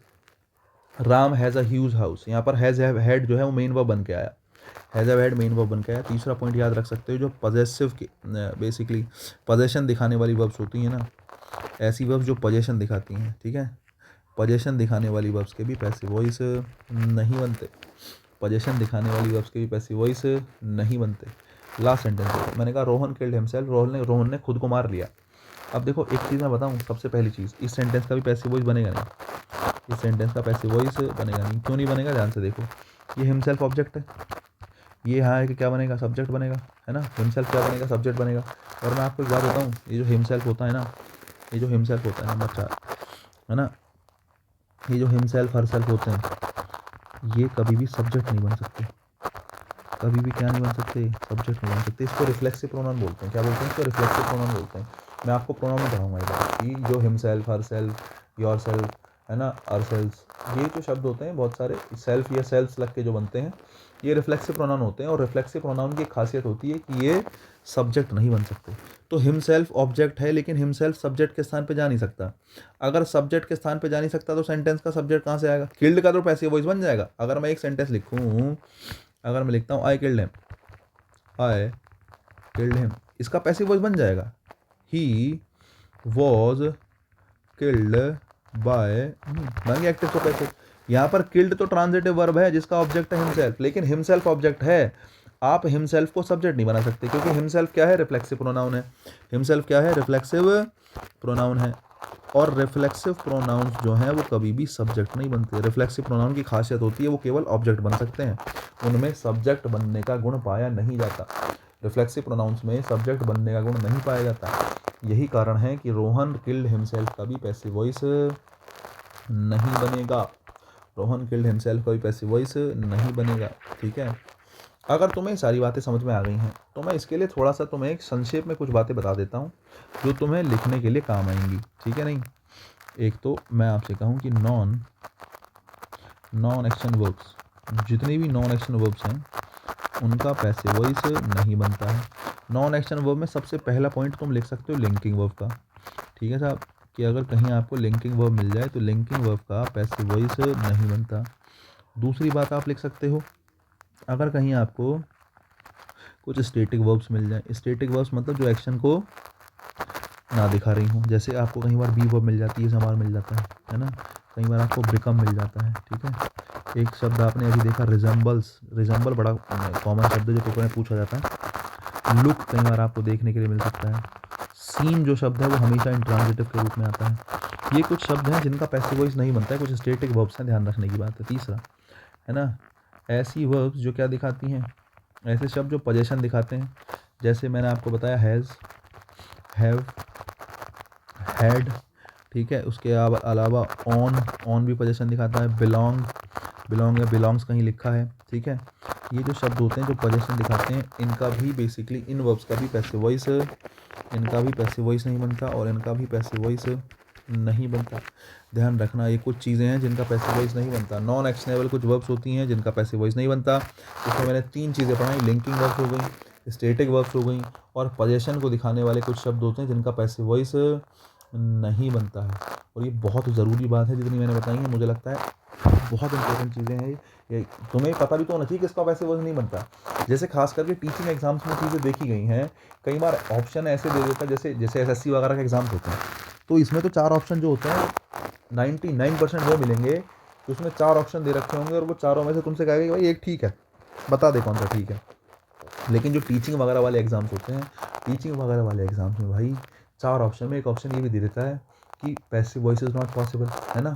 Ram has a huge house, यहाँ पर हैज़ हैड जो है वो मेन वर्ब बन के आया, has have had main verb बन के आया। तीसरा पॉइंट याद रख सकते हो, जो पॉजेसिव की बेसिकली पोजेशन दिखाने वाली वर्ब्स होती हैं ना, ऐसी वर्ब्स जो पोजेशन दिखाती हैं, ठीक है, पोजेशन दिखाने वाली वर्ब्स के भी पैसिव वॉइस नहीं बनते, पोजेशन दिखाने वाली वर्ब्स के भी पैसिव वॉइस नहीं बनते। लास्ट सेंटेंस मैंने कहा रोहन किल्ड हिमसेल्फ, रोहन ने खुद को मार लिया। अब देखो एक चीज़ मैं बताऊँ, सबसे पहली चीज़, इस सेंटेंस का भी पैसिव वॉइस बनेगा नहीं, इस सेंटेंस का पैसिव वॉइस बनेगा नहीं। क्यों नहीं बनेगा, ध्यान से देखो, ये हिमसेल्फ ऑब्जेक्ट है, ये यहाँ है कि क्या बनेगा, सब्जेक्ट बनेगा, है ना, हिमसेल्फ क्या बनेगा, सब्जेक्ट बनेगा। और मैं आपको एक बात बताऊँ, ये जो हिमसेल्फ होता है ना, ये जो हिमसेल्फ होता है नंबर 4, है ना, ये जो हिमसेल्फ हर सेल्फ होते हैं, ये कभी भी सब्जेक्ट नहीं बन सकते, कभी भी क्या नहीं बन सकते, सब्जेक्ट नहीं बन सकते। इसको रिफ्लेक्सिव प्रोनाउन बोलते हैं, क्या बोलते हैं, इसको रिफ्लेक्सिव प्रोनाउन बोलते हैं। मैं आपको प्रोनाउन में पढ़ाऊंगा ये बात, कि जो himself, her self, your self, है ना, अर सेल्स, ये जो शब्द होते हैं बहुत सारे सेल्फ या सेल्फ्स लग के जो बनते हैं, ये रिफ्लेक्सिव प्रोनाउन होते हैं। और रिफ्लेक्सिव प्रोनाउन की खासियत होती है कि ये सब्जेक्ट नहीं बन सकते। तो हिमसेल्फ ऑब्जेक्ट है, लेकिन हिमसेल्फ सब्जेक्ट के स्थान पे जा नहीं सकता। अगर सब्जेक्ट के स्थान पे जा नहीं सकता तो सेंटेंस का सब्जेक्ट कहाँ से आएगा, किल्ड का तो पैसिव वॉइस बन जाएगा। अगर मैं एक सेंटेंस लिखूँ, अगर मैं लिखता हूँ I killed him, I killed him, इसका पैसिव वॉइस बन जाएगा, ही वॉज किल्ड बाय, बन गया एक्टिव तो पैसिव। यहाँ पर किल्ड तो ट्रांजिटिव वर्ब है जिसका ऑब्जेक्ट है हिमसेल्फ, लेकिन हिमसेल्फ ऑब्जेक्ट है, आप हिमसेल्फ को सब्जेक्ट नहीं बना सकते, क्योंकि हिमसेल्फ क्या है, रिफ्लेक्सिव प्रोनाउन है। हिमसेल्फ क्या है, रिफ्लेक्सिव प्रोनाउन है। और रिफ्लेक्सिव प्रोनाउंस जो हैं वो कभी भी सब्जेक्ट नहीं बनते। रिफ्लेक्सिव प्रोनाउन की खासियत होती है वो केवल ऑब्जेक्ट बन सकते हैं, उनमें सब्जेक्ट बनने का गुण पाया नहीं जाता। रिफ्लेक्सिव प्रोनाउंस में सब्जेक्ट बनने का गुण नहीं पाया जाता। यही कारण है कि रोहन किल्ड हिमसेल्फ का भी पैसिव वॉइस नहीं बनेगा, रोहन किल्ड हिमसेल्फ का भी पैसिव वॉइस नहीं बनेगा, ठीक है। अगर तुम्हें सारी बातें समझ में आ गई हैं तो मैं इसके लिए थोड़ा सा तुम्हें एक संक्षेप में कुछ बातें बता देता हूँ जो तुम्हें लिखने के लिए काम आएंगी, ठीक है नहीं। एक तो मैं आपसे कहूँ कि नॉन एक्शन वर्ब्स, जितनी भी नॉन एक्शन वर्ब्स हैं उनका पैसिव वॉइस नहीं बनता है। नॉन एक्शन वर्ब में सबसे पहला पॉइंट तुम लिख सकते हो लिंकिंग वर्ब का, ठीक है साहब, कि अगर कहीं आपको लिंकिंग वर्ब मिल जाए तो लिंकिंग वर्ब का पैसिव वॉइस नहीं बनता। दूसरी बात आप लिख सकते हो, अगर कहीं आपको कुछ स्टैटिक वर्ब्स मिल जाए, स्टैटिक वर्ब्स मतलब जो एक्शन को ना दिखा रही हूँ, जैसे आपको कई बार बी वर्ब मिल जाती है, समार मिल जाता है ना, कई बार आपको बिकम मिल जाता है, ठीक है। एक शब्द आपने अभी देखा रिजेंबल बड़ा कॉमन शब्द है जो पेपर में पूछा जाता है। लुक कई बार आपको देखने के लिए मिल सकता है। सीम जो शब्द है वो हमेशा इंट्रांजिटिव के रूप में आता है। ये कुछ शब्द हैं जिनका पैसिव वॉइस नहीं बनता है, कुछ स्टैटिक वर्ब्स हैं, ध्यान रखने की बात है। तीसरा है ना, ऐसी वर्ब्स जो क्या दिखाती हैं, ऐसे शब्द जो पोजीशन दिखाते हैं, जैसे मैंने आपको बताया हैज़, हैव, हैड, ठीक है। उसके अलावा ऑन भी पोजीशन दिखाता है। बिलोंग या बिलोंग्स कहीं लिखा है, ठीक है। ये जो शब्द होते हैं जो पोजेशन दिखाते हैं, इनका भी बेसिकली इन वर्ब्स का भी पैसिव वॉइस, इनका भी पैसिव वॉइस नहीं बनता और इनका भी पैसिव वॉइस नहीं बनता। ध्यान रखना, ये कुछ चीज़ें हैं जिनका पैसिव वॉइस नहीं बनता। नॉन एक्शनेबल कुछ वर्ब्स होती हैं जिनका पैसिव वॉइस नहीं बनता। इसमें मैंने 3 चीज़ें पढ़ाई, लिंकिंग वर्ब्स हो गई, स्टैटिक वर्ब्स हो गई, और पोजेशन को दिखाने वाले कुछ शब्द होते हैं जिनका पैसिव वॉइस नहीं बनता है। और ये बहुत ज़रूरी बात है, जितनी मैंने बताई है मुझे लगता है बहुत इंपॉर्टेंट चीज़ें हैं ये। तुम्हें पता भी तो होना चाहिए किसका पैसिव वॉइस नहीं बनता। जैसे खास करके टीचिंग एग्जाम्स में चीज़ें देखी गई हैं, कई बार ऑप्शन ऐसे दे देता है, जैसे जैसे एसएससी वगैरह के एग्जाम्स होते हैं, तो इसमें तो 4 ऑप्शन जो होते हैं 99% वो मिलेंगे तो उसमें 4 ऑप्शन दे रखे होंगे और वो चारों में से तुमसे कहेगा कि भाई एक ठीक है, बता दे कौन सा ठीक है। लेकिन जो टीचिंग वगैरह वाले एग्ज़ाम्स होते हैं, टीचिंग वगैरह वाले एग्ज़ाम्स में भाई 4 ऑप्शन में एक ऑप्शन ये भी दे देता है कि passive voice is not possible, है ना,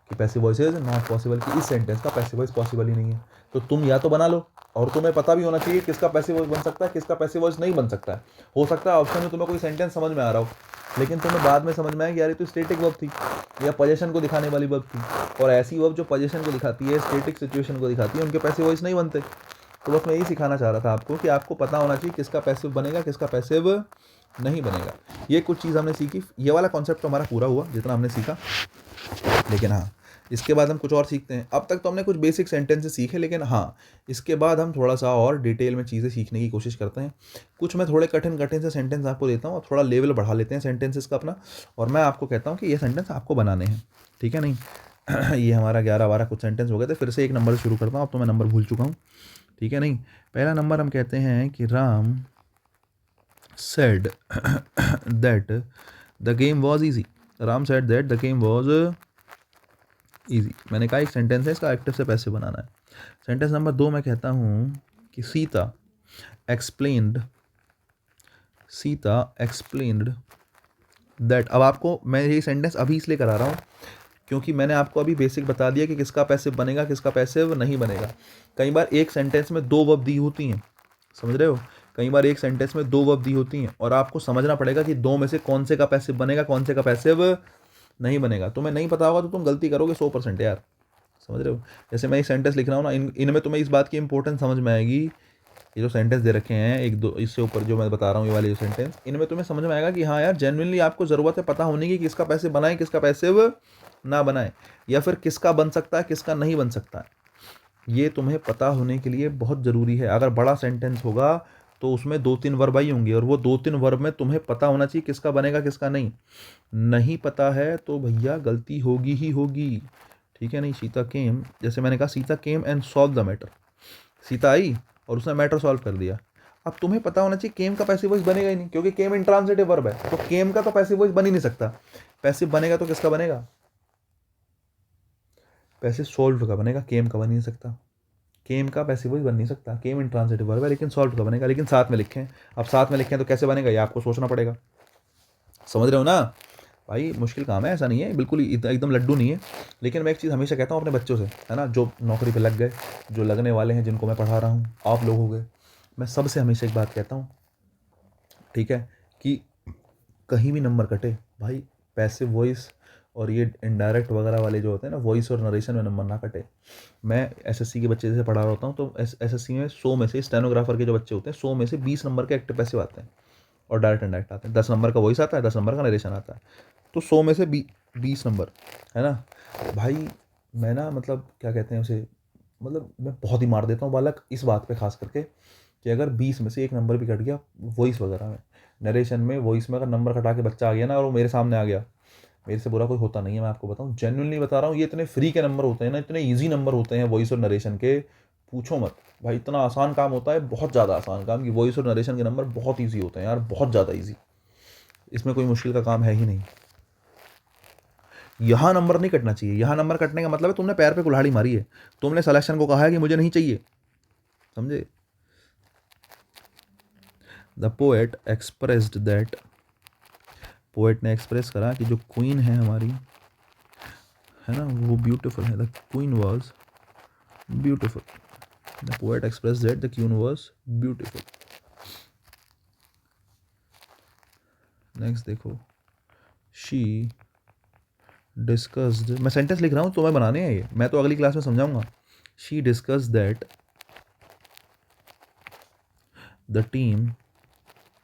कि passive voice is not possible, कि इस सेंटेंस का पैसिव वॉइस पॉसिबल ही नहीं है। तो तुम या तो बना लो, और तुम्हें पता भी होना चाहिए किसका पैसिव वॉइस बन सकता है, किसका पैसिव वॉइस नहीं बन सकता है। हो सकता है ऑप्शन में तुम्हें कोई सेंटेंस समझ में आ रहा हो, लेकिन तुम्हें बाद में समझ में आया कि यार ये तो स्टैटिक वर्ब थी या पोजीशन को दिखाने वाली वर्ब थी, और ऐसी वर्ब जो पोजीशन को दिखाती है, स्टैटिक सिचुएशन को दिखाती है, उनके पैसिव वॉइस नहीं बनते। तो बस मैं यही सिखाना चाह रहा था आपको कि आपको पता होना चाहिए किसका पैसिव बनेगा, किसका पैसिव नहीं बनेगा। ये कुछ चीज़ हमने सीखी, ये वाला कॉन्सेप्ट तो हमारा पूरा हुआ जितना हमने सीखा। लेकिन हाँ, इसके बाद हम कुछ और सीखते हैं। अब तक तो हमने कुछ बेसिक सेंटेंसेस सीखे, लेकिन हाँ, इसके बाद हम थोड़ा सा और डिटेल में चीज़ें सीखने की कोशिश करते हैं। कुछ मैं थोड़े कठिन कठिन से सेंटेंस आपको देता हूँ और थोड़ा लेवल बढ़ा लेते हैं सेंटेंसेस का अपना, और मैं आपको कहता हूँ कि ये सेंटेंस आपको बनाने हैं, ठीक है नहीं। ये हमारा 11-12 कुछ सेंटेंस हो गए थे। फिर से एक नंबर से शुरू करता हूँ, अब तो मैं नंबर भूल चुका हूँ, ठीक है नहीं। पहला नंबर हम कहते हैं कि Ram said that the game was easy. Ram said that the game was easy. मैंने कहा एक सेंटेंस है, इसका एक्टिव से पैसिव बनाना है। सेंटेंस नंबर 2 मैं कहता हूँ कि सीता एक्सप्लेन्ड दैट। अब आपको मैं ये सेंटेंस अभी इसलिए करा रहा हूँ क्योंकि मैंने आपको अभी बेसिक बता दिया कि किसका पैसिव बनेगा, किसका पैसिव नहीं बनेगा। कई बार एक सेंटेंस में 2 वर्ब दी होती हैं, समझ रहे हो, कई बार एक सेंटेंस में 2 वर्ब दी होती हैं और आपको समझना पड़ेगा कि 2 में से कौन से का पैसिव बनेगा, कौन से का पैसिव नहीं बनेगा। तुम्हें नहीं पता होगा तो तुम गलती करोगे 100% यार, समझ रहे हो। जैसे मैं एक सेंटेंस लिख रहा हूँ ना, इनमें तुम्हें इस बात की इंपॉर्टेंस समझ में आएगी। ये जो सेंटेंस दे रखे हैं, एक दो इससे ऊपर जो मैं बता रहा हूँ, ये वाले जो सेंटेंस, इनमें तुम्हें समझ में आएगा कि हाँ यार, जेन्युइनली आपको ज़रूरत है पता होने की किसका पैसिव बनाए, किसका पैसिव ना बनाए, या फिर किसका बन सकता है, किसका नहीं बन सकता है। ये तुम्हें पता होने के लिए बहुत ज़रूरी है। अगर बड़ा सेंटेंस होगा तो उसमें 2-3 वर्ब आई होंगे, और वो 2-3 वर्ब में तुम्हें पता होना चाहिए किसका बनेगा, किसका नहीं। नहीं पता है तो भैया गलती होगी ही होगी, ठीक है नहीं। सीता केम, जैसे मैंने कहा, Sita came and solve the matter. Sita आई और उसने मैटर सॉल्व कर दिया। अब तुम्हें पता होना चाहिए केम का पैसिव वॉइस बनेगा ही नहीं, क्योंकि केम इंट्रांसिटिव वर्ब है, तो केम का तो पैसिव वॉइस बन ही नहीं सकता। पैसिव बनेगा तो किसका बनेगा, पैसिव सॉल्व का बनेगा, केम का बन नहीं सकता। केम का पैसिव वॉइस बन नहीं सकता, केम इंट्रांसिटिव वर्ब है, लेकिन सॉल्व का बनेगा, लेकिन साथ में लिखें। अब साथ में लिखें तो कैसे बनेगा, ये आपको सोचना पड़ेगा, समझ रहे हो ना भाई। मुश्किल काम है, ऐसा नहीं है, बिल्कुल एकदम लड्डू नहीं है। लेकिन मैं एक चीज़ हमेशा कहता हूँ अपने बच्चों से, है ना, जो नौकरी पे लग गए, जो लगने वाले हैं, जिनको मैं पढ़ा रहा हूँ, आप लोग हो गए, मैं सबसे हमेशा एक बात कहता हूँ, ठीक है, कि कहीं भी नंबर कटे भाई, पैसिव वॉइस और ये इनडायरेक्ट वगैरह वाले जो होते हैं ना, वॉइस और नरेशन में नंबर ना कटे। मैं एसएससी के बच्चे जैसे पढ़ा रहा होता हूँ, तो एसएससी में 100 में से, स्टेनोग्राफर के जो बच्चे होते हैं, 100 में से 20 नंबर के एक्टिव पैसिव आते हैं और डायरेक्ट इनडायरेक्ट आते हैं। 10 नंबर का वॉइस आता है, 10 नंबर का नरेशन आता है, तो 100 में से 20 नंबर, है ना भाई। मैं ना, मतलब क्या कहते हैं उसे, मतलब मैं बहुत ही मार देता हूँ बालक इस बात पे खास करके, कि अगर 20 में से एक नंबर भी कट गया वॉइस वगैरह में, नरेशन में, वॉइस में, अगर नंबर कटा के बच्चा आ गया ना और वो मेरे सामने आ गया, मेरे से बुरा कोई होता नहीं है, मैं आपको बताऊं, जेन्युइनली बता रहा हूँ। ये इतने फ्री के नंबर होते हैं ना, इतने ईजी नंबर होते हैं वॉइस और नरेशन के, पूछो मत भाई। इतना आसान काम होता है, बहुत ज़्यादा आसान काम, कि वॉइस और नरेशन के नंबर बहुत ईजी होते हैं यार, बहुत ज़्यादा ईजी। इसमें कोई मुश्किल का काम है ही नहीं। यहाँ नंबर नहीं कटना चाहिए। यहाँ नंबर कटने का मतलब है तुमने पैर पे कुल्हाड़ी मारी है, तुमने सिलेक्शन को कहा है कि मुझे नहीं चाहिए, समझे। The poet expressed that, poet ने एक्सप्रेस करा कि जो क्वीन है हमारी, है ना, वो ब्यूटीफुल है। The queen was beautiful. The poet express that the queen was beautiful. Next देखो, शी डिस्कस्ड, मैं सेंटेंस लिख रहा हूँ, तुम्हें बनाने हैं ये, मैं तो अगली क्लास में समझाऊंगा। She discuss that the team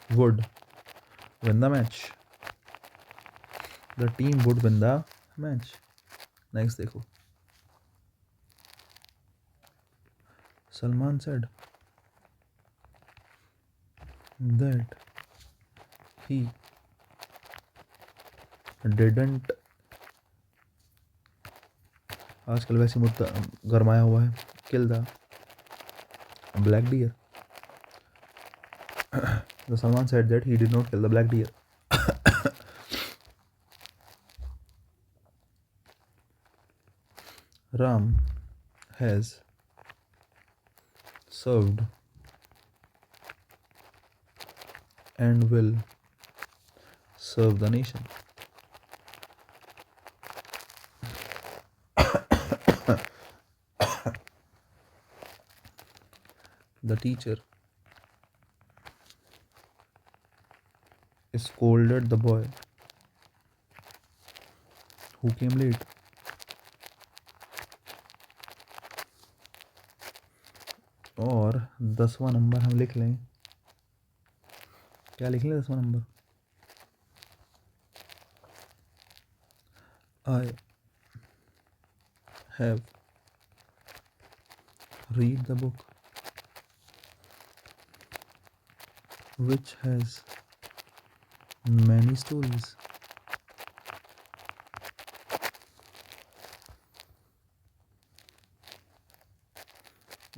would win the match. The team would win the match. Next देखो, Salman said that he didn't, आजकल वैसे मुद्दा गरमाया हुआ है, kill the black deer. The Salman said that he did not kill the black deer. Ram has served and will serve the nation. The teacher scolded the boy who came late. और 10वां number हम लिख लें, क्या लिख लें 10वां number? I have read the book which has many stories.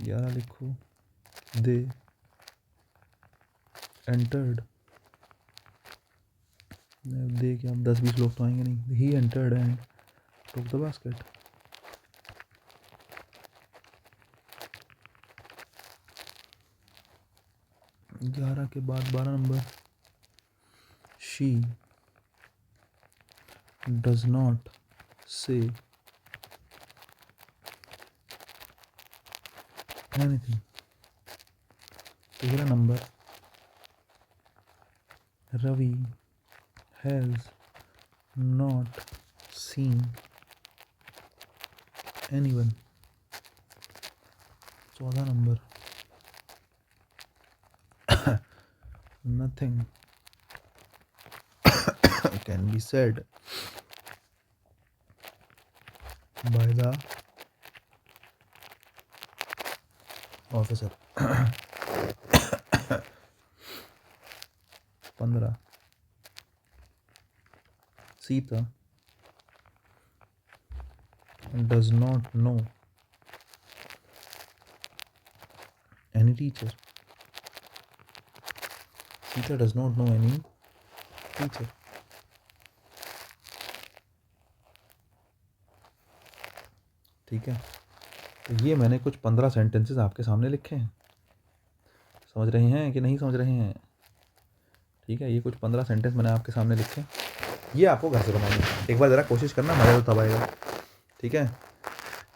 यारा लिखो, they entered, दे क्या, 10-20 लोग तो आएंगे नहीं। he entered and took the basket. 11 के बाद 12 number, she does not say anything. 13 number, Ravi has not seen anyone. 14 number, nothing can be said by the officer. 15, Sita does not know any teacher. Sita does not know any teacher. ठीक है, तो ये मैंने कुछ 15 sentences आपके सामने लिखे हैं। समझ रहे हैं कि नहीं समझ रहे हैं? ठीक है, ये कुछ 15 सेंटेंस मैंने आपके सामने लिखे हैं, ये आपको घर से बनानी है। एक बार ज़रा कोशिश करना, मज़ा तो तब आएगा। ठीक है,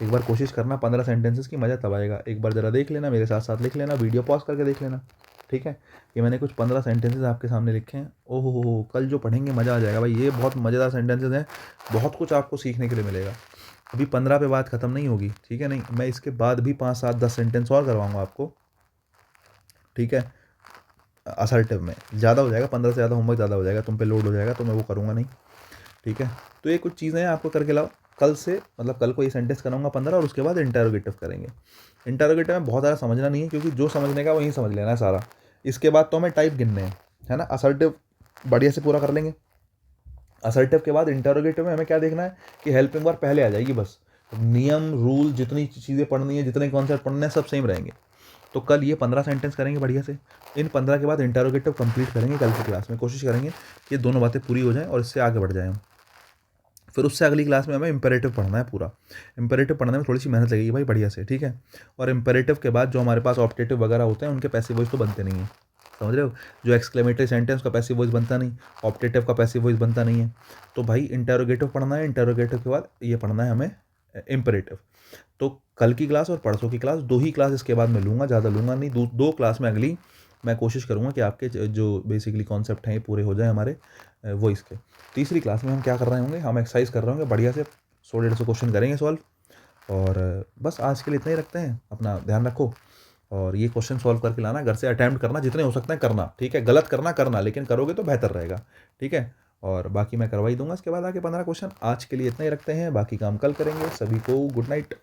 एक बार कोशिश करना 15 सेंटेंसेस की, मज़ा तब आएगा। एक बार ज़रा देख लेना, मेरे साथ साथ लिख लेना, वीडियो पॉज करके देख लेना। ठीक है, ये मैंने कुछ 15 सेंटेंसेस आपके सामने लिखे हैं। ओहो हो, कल जो पढ़ेंगे मज़ा आ जाएगा भाई। ये बहुत मज़ेदार सेंटेंसेस हैं, बहुत कुछ आपको सीखने के लिए मिलेगा। अभी 15 पे बात ख़त्म नहीं होगी, ठीक है, नहीं, मैं इसके बाद भी 5, 7, 10 सेंटेंस और करवाऊँगा आपको। ठीक है, असर्टिव में ज़्यादा हो जाएगा, 15 से ज़्यादा होमवर्क ज़्यादा हो जाएगा, तुम पे लोड हो जाएगा, तो मैं वो करूँगा नहीं। ठीक है, तो ये कुछ चीज़ें हैं, आपको करके लाओ। कल से, मतलब कल को ये सेंटेंस कराऊंगा 15, और उसके बाद इंटरोगेटिव करेंगे। इंटरोगेटिव में बहुत ज़्यादा समझना नहीं है, क्योंकि जो समझने का वही समझ लेना है सारा। इसके बाद तो हमें टाइप गिनने हैं, है ना। असर्टिव बढ़िया से पूरा कर लेंगे। असर्टिव के बाद इंटरोगेटिव में हमें क्या देखना है कि हेल्पिंग वर्ब पहले आ जाएगी बस। नियम, रूल, जितनी चीज़ें पढ़नी है, जितने कॉन्सेप्ट पढ़ने हैं, सब सेम रहेंगे। तो कल ये 15 सेंटेंस करेंगे बढ़िया से। इन 15 के बाद इंटरोगेटिव कंप्लीट करेंगे कल की क्लास में। कोशिश करेंगे कि दोनों बातें पूरी हो जाएं और इससे आगे बढ़ जाएं हम। फिर उससे अगली क्लास में हमें इंपेरेटिव पढ़ना है पूरा। इंपेरेटिव पढ़ने में थोड़ी सी मेहनत लगेगी भाई, बढ़िया से। ठीक है, और इंपेरेटिव के बाद जो हमारे पास ऑप्टेटिव वगैरह होते हैं, उनके पैसिव वॉइस तो बनते नहीं हैं, समझ रहे हो। जो एक्सक्लेमेटरी सेंटेंस का पैसिव वॉइस बनता नहीं, ऑप्टेटिव का पैसिव वॉइस बनता नहीं है। तो भाई इंटेरोगेटिव पढ़ना है, इंटेरोगेटिव के बाद ये पढ़ना है हमें इंपेरेटिव। तो कल की क्लास और परसों की क्लास, 2 ही क्लास इसके बाद मैं लूँगा, ज़्यादा लूँगा नहीं। 2 क्लास में अगली मैं कोशिश करूँगा कि आपके जो बेसिकली कॉन्सेप्ट हैं ये पूरे हो जाएं हमारे वॉइस के। तीसरी क्लास में हम क्या कर रहे होंगे, हम एक्सरसाइज कर रहे होंगे, बढ़िया से 100-150 क्वेश्चन करेंगे सॉल्व। और बस आज के लिए इतना ही रखते हैं। अपना ध्यान रखो और ये क्वेश्चन सॉल्व करके लाना, घर से अटैम्प्ट करना, जितने हो सकते हैं करना, ठीक है। गलत करना, लेकिन करोगे तो बेहतर रहेगा, ठीक है। और बाकी मैं करवा ही दूंगा इसके बाद आके 15 क्वेश्चन। आज के लिए इतना ही रखते हैं, बाकी काम कल करेंगे। सभी को गुड नाइट।